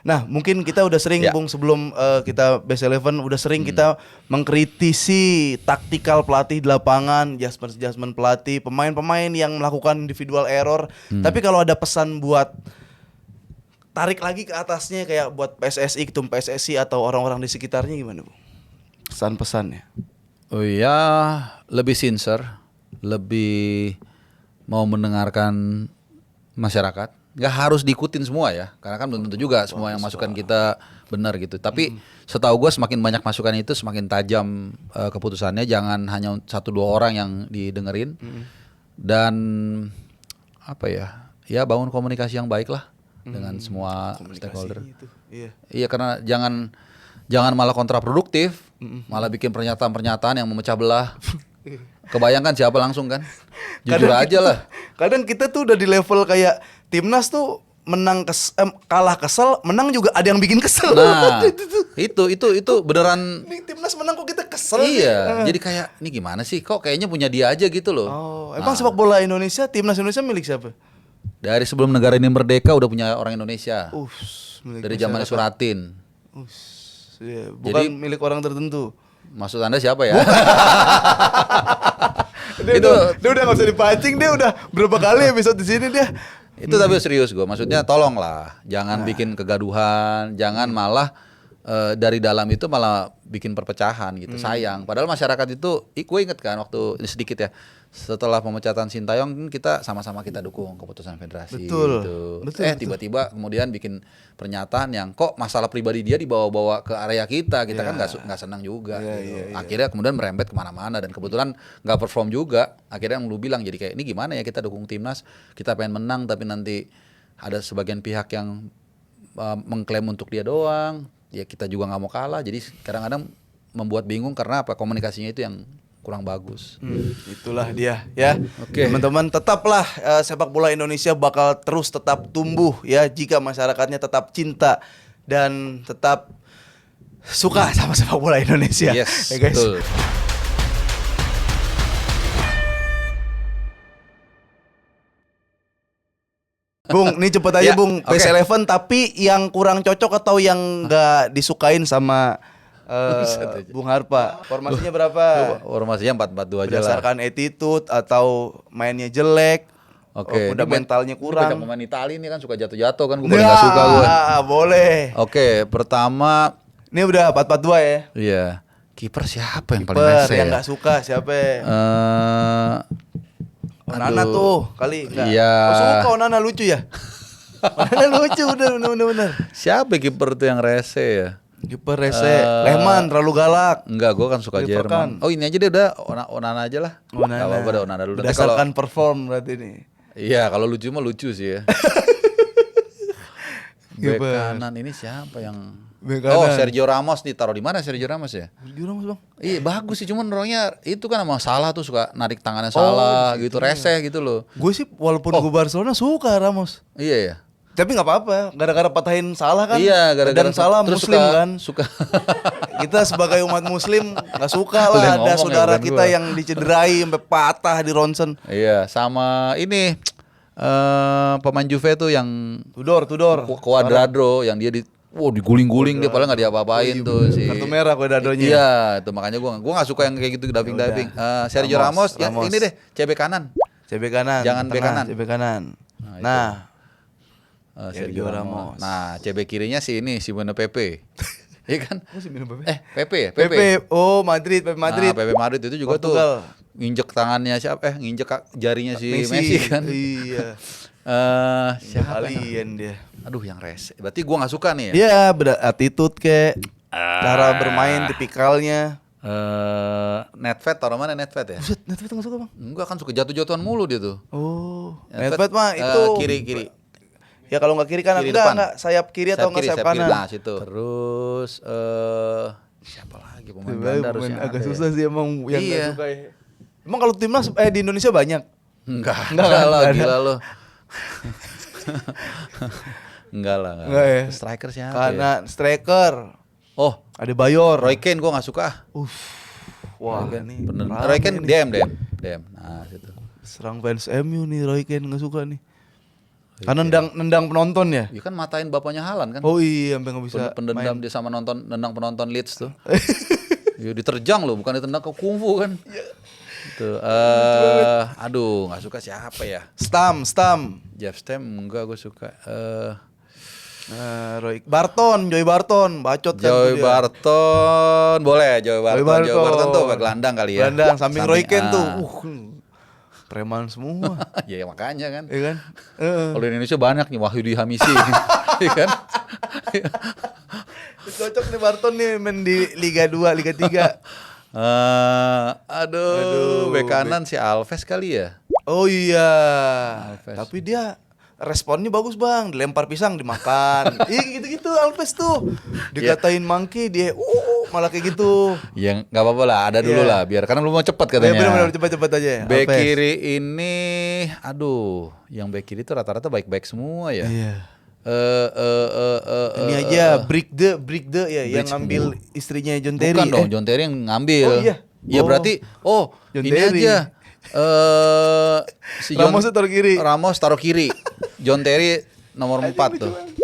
nah mungkin kita udah sering Bung sebelum kita Best Eleven udah sering kita mengkritisi taktikal pelatih di lapangan, adjustment pelatih, pemain-pemain yang melakukan individual error. Tapi kalau ada pesan buat tarik lagi ke atasnya kayak buat PSSI, ketum PSSI atau orang-orang di sekitarnya gimana, Bu? Pesan-pesannya. Oh iya, lebih sincere, lebih mau mendengarkan masyarakat. Nggak harus diikutin semua ya, karena kan belum tentu juga semua yang masukan kita benar gitu. Tapi setahu gue semakin banyak masukan itu semakin tajam keputusannya. Jangan hanya 1-2 orang yang didengerin. Dan apa ya, bangun komunikasi yang baik lah dengan semua stakeholder. Iya karena jangan malah kontraproduktif, malah bikin pernyataan-pernyataan yang memecah belah. Kebayangkan siapa langsung kan? Jujur aja lah. Kadang kita tuh udah di level kayak timnas tuh menang kalah kesel, menang juga ada yang bikin kesel. Nah, itu beneran. Nih timnas menang kok kita kesel. Iya, jadi kayak ini gimana sih? Kok kayaknya punya dia aja gitu loh. Emang sepak bola Indonesia, timnas Indonesia milik siapa? Dari sebelum negara ini merdeka udah punya orang Indonesia. Dari zaman Suratin. Bukan milik orang tertentu. Maksud Anda siapa ya? Dia udah nggak usah dipancing, dia udah berapa kali episode di sini dia. Itu tapi serius gue, maksudnya tolonglah, jangan bikin kegaduhan, jangan malah dari dalam itu malah bikin perpecahan gitu. Sayang. Padahal masyarakat itu, gue inget kan waktu ini sedikit ya, setelah pemecatan Sintayong kita sama-sama kita dukung keputusan federasi. Betul. Tiba-tiba kemudian bikin pernyataan yang kok masalah pribadi dia dibawa-bawa ke area kita kan nggak senang juga. Gitu. Akhirnya kemudian merembet kemana-mana dan kebetulan nggak perform juga. Akhirnya yang lu bilang jadi kayak ini gimana ya kita dukung timnas, kita pengen menang tapi nanti ada sebagian pihak yang mengklaim untuk dia doang. Ya kita juga nggak mau kalah. Jadi kadang-kadang membuat bingung karena apa komunikasinya itu yang kurang bagus. Itulah dia ya. Teman-teman tetaplah sepak bola Indonesia bakal terus tetap tumbuh ya jika masyarakatnya tetap cinta dan tetap suka sama sepak bola Indonesia. Yes, ya guys. betul. Bung, ini cepet aja Bung, Best Eleven tapi yang kurang cocok atau yang nggak disukain sama Bung Harpa. Formasinya berapa? Formasinya 4-4-2 aja lah. Berdasarkan attitude atau mainnya jelek. Udah mentalnya kurang. Banyak pemain Itali ini kan suka jatuh-jatuh kan, gue paling gak suka gue. Boleh. Pertama ini udah 4-4-2 ya. Iya. Kiper siapa yang paling Kiper rese yang ya? gak suka siapa? Onana Aduh. tuh kali enggak. Iya. Oh, suka Onana lucu ya? Onana lucu bener. Siapa kiper tuh yang rese ya? Kiper rese, Lehmann terlalu galak. Enggak, gue kan suka Liverkan. Jerman. Oh ini aja deh udah Onana aja lah. Onana. Gak apa-apa deh Onana dulu. Nanti kalau Berdasarkan perform berarti nih. iya kalau lucu mah lucu sih ya. Bek Kiper. kanan ini siapa yang? Bek Oh kanan. Sergio Ramos nih, taruh di mana Sergio Ramos ya? Jurang Bang. Iya bagus sih, cuman orangnya itu kan sama Salah tuh suka narik tangannya Salah gitu, rese gitu loh. Gue sih walaupun gue Barcelona suka Ramos. Iya ya. Tapi nggak apa-apa, gara-gara patahin Salah kan. Iya, gara-gara dan Salah terus Muslim suka, kan. Suka. Kita sebagai umat Muslim nggak suka Lu lah yang ada ngomong ya, saudara bukan kita gua. yang dicederai sampai patah di ronsen. Iya, sama ini pemain Juve tuh yang Tudor. Cuadrado yang dia diguling-guling dia padahal nggak diapa-apain tuh sih. Kartu merah Cuadradonya. Iya, itu makanya gua nggak suka yang kayak gitu diving. Sergio Ramos, yang Ramos. ini deh, CB kanan. CB kanan. Jangan bek tengah, kanan. CB kanan. Nah, Nah, Sergio Sergio Ramos. Ramos. Nah, CB kirinya si ini Simone Pepe. Iya kan? Pepe ya? Pepe. Oh, Madrid. Nah, Pepe Madrid itu juga Portugal. tuh nginjek tangannya siapa? Nginjek jarinya si Messi kan. Iya. Siapa? Alien dia. Aduh, yang rese. Berarti gua nggak suka nih ya. Iya, attitude kayak cara bermain tipikalnya. Nedved taruh mana Nedved ya? Buset, Nedved nggak suka bang? Enggak kan suka jatuh-jatuhan mulu dia tuh. Oh, Nedved mah eh, itu kiri. Ya kalau nggak kiri kanan, Kiri enggak, depan. enggak sayap kiri atau enggak sayap kiri. kanan. Nah, situ. Terus siapa lagi pemain Belanda harusnya Agak ada susah ya? sih emang yang Iya. nggak suka ya. Emang kalau timnas di Indonesia banyak. Enggak Enggak kan? lah, Enggak ada. gila lo. Enggak lah. Enggak ya? Striker siapa Karena ya? striker Oh, ada Bayor. Roy Keane gua nggak suka. Wah, Roy Keane, ini bener. rame Roy Keane nih. DM. Nah, situ. Serang fans MU nih Roy Keane nggak suka nih. Karena nendang penonton ya. Ya kan matain bapaknya Halan kan. Oh iya, sampai nggak bisa Pendendam main. dia sama nendang penonton Leeds tuh. Ya diterjang loh, bukan ditendang ke kungfu kan. Tuh, aduh, nggak suka siapa ya? Stam. Jeff Stem enggak, gue suka. Joey Barton, bacot kan tuh Joey dia. Barton, boleh Joey Barton. Joey Barton tuh gelandang kali ya. Gelandang, samping Roy Keane tuh. ah. Preman semua. Ya makanya kan. Iya kan? Kalau di Indonesia banyak nih Wahyudi Hamisi, iya kan? Cocok nih Barton nih main di Liga 2, Liga 3. Aduh, bek kanan si Alves kali ya. Oh iya. Alves. Tapi dia responnya bagus bang, dilempar pisang dimakan. Iya gitu-gitu Alves tuh. Dikatain monkey dia, malah kayak gitu. Ya nggak apa-apa lah, ada dulu Iya. lah, biar karena lu mau cepet Ya katanya. benar-benar cepat-cepat aja. Bek Alves. kiri ini, aduh, yang bek kiri itu rata-rata baik-baik semua ya. Iya. Ini Ini aja Brick the ya yang ngambil istrinya John Terry. Bukan dong, John Terry yang ngambil. Oh, iya. Ya Oh. berarti, John ini Terry. aja. Si John- Ramos taruh kiri. Ramos taruh kiri. John Terry nomor 4 tuh. lucu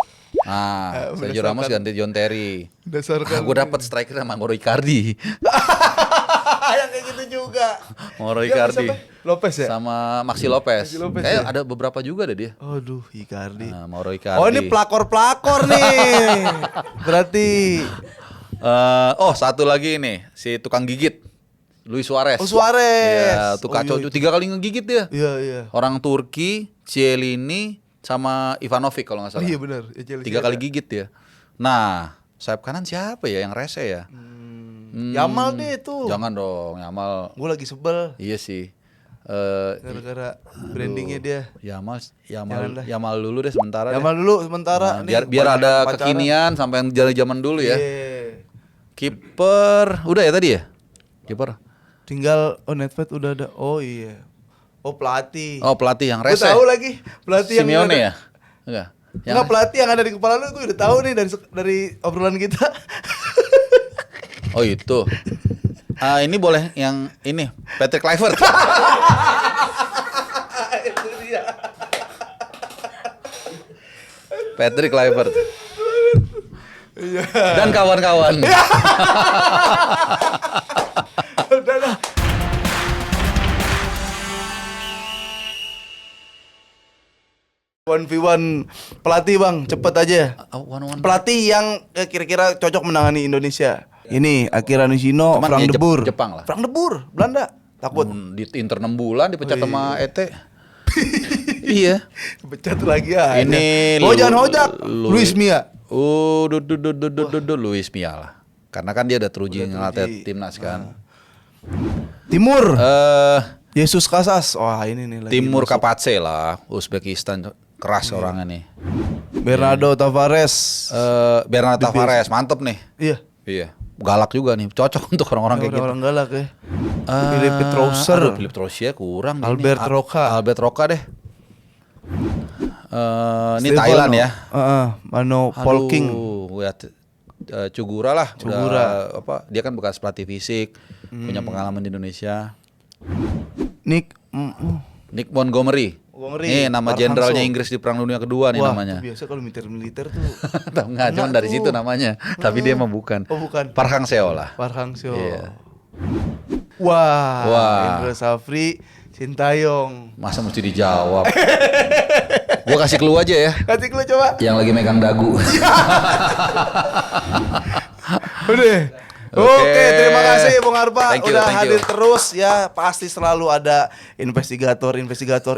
Nah, Sergio Ramos ganti John Terry. Dasarkan. Gue dapat striker sama Mauro Icardi. yang kayak gitu juga. Mauro Dia Icardi. siapa? Lopez ya? Sama Maxi Lopez. Maxi Lopez, Kayak ya? ada beberapa juga deh dia. Aduh, Icardi. Nah, Mauro Icardi. Oh, ini pelakor-pelakor nih. Berarti Satu lagi nih, si tukang gigit. Luis Suarez. Oh, Suarez. Iya, tuh Oh, kacau. iya. 3 kali ngegigit dia. Iya. Orang Turki, Cielini sama Ivanovic kalau nggak Oh, salah. iya benar. Ya, Chelsea 3 kali ada. gigit ya. Nah, sayap kanan siapa ya yang rese ya? Yamal deh tuh. Jangan dong, Yamal. Gue lagi sebel Iya sih. gara-gara brandingnya dia. Yamal Jangan dulu deh sementara. Yamal dulu sementara. Nah, biar banyak ada pacaran. kekinian sampai yang zaman dulu ya. Iya. Kiper, udah ya tadi ya? Kiper. Tinggal Nedved udah ada. Oh iya. Oh pelatih. Oh, pelatih yang Gue rese. tahu lagi pelatih yang Simeone ada- ya? Enggak. Enggak, pelatih yang ada di kepala lu gue udah tahu nih dari obrolan kita. Oh itu. Ini boleh yang ini Patrick Kluivert. Itu dia. Patrick Kluivert Iya. dan kawan-kawan. Udah lah. One v one pelatih bang, cepet aja. One-on-one. Pelatih yang kira-kira cocok menangani Indonesia. Ini Akira Nishino, Cuman Frank ya de Boer. Jepang lah. Frank de Boer, Belanda. Takut. Di Inter 6 bulan dipecat sama ET. Iya. Pecat lagi aja. Ini jangan hojak. Luis Mia. Luis Mia lah. Karena kan dia udah teruji ngelatih timnas kan. Timur. Yesus Casas. Wah, ini nih lagi. Timur masuk. Kapatse lah, Uzbekistan keras orangnya nih. Bernardo Tavares. Bernardo Tavares, mantep nih. Iya. Iya. Galak juga nih, cocok untuk orang-orang kayak gitu. Orang galak ya. Philippe Trouser. Philippe Trouser kurang. nih. Albert Roca. Albert Roca deh. Ini Stefano. Thailand ya. Mano Polking. Cugura lah. Cugura. Dia kan bekas pelatih fisik, punya pengalaman di Indonesia. Nick Montgomery. Nih nama jenderalnya Inggris di Perang Dunia Kedua nih namanya. Biasa kalau militer tuh. Enggak, cuma dari situ namanya. Tapi dia mah bukan. Oh, bukan. Park Hang Seo lah. Park Hang Seo. Iya. Wah. Indra Safri, Sintayong. Masa mesti dijawab? Gua kasih clue aja ya. Kasih clue coba. Yang lagi megang dagu. Udah. Oke, terima kasih Bung Arpa Thank you, udah thank hadir you. terus ya. Pasti selalu ada investigator,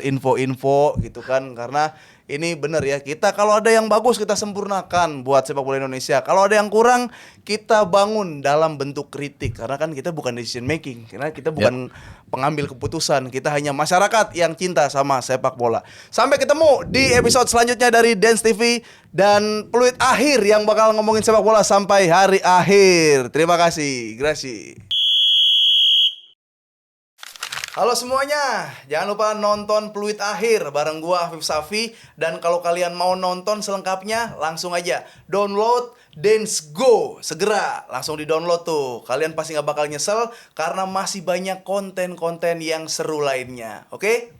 info-info gitu kan. Karena ini bener ya, kita kalau ada yang bagus kita sempurnakan buat sepak bola Indonesia. Kalau ada yang kurang kita bangun dalam bentuk kritik. Karena kan kita bukan decision making, karena kita bukan pengambil keputusan. Kita hanya masyarakat yang cinta sama sepak bola. Sampai ketemu di episode selanjutnya dari Dance TV dan Peluit Akhir yang bakal ngomongin sepak bola sampai hari akhir. Terima kasih. Grazie. Halo semuanya, jangan lupa nonton Peluit Akhir bareng gua Afif Safi. Dan kalau kalian mau nonton selengkapnya, langsung aja download Dance Go. Segera, langsung di-download tuh. Kalian pasti gak bakal nyesel karena masih banyak konten-konten yang seru lainnya. Oke?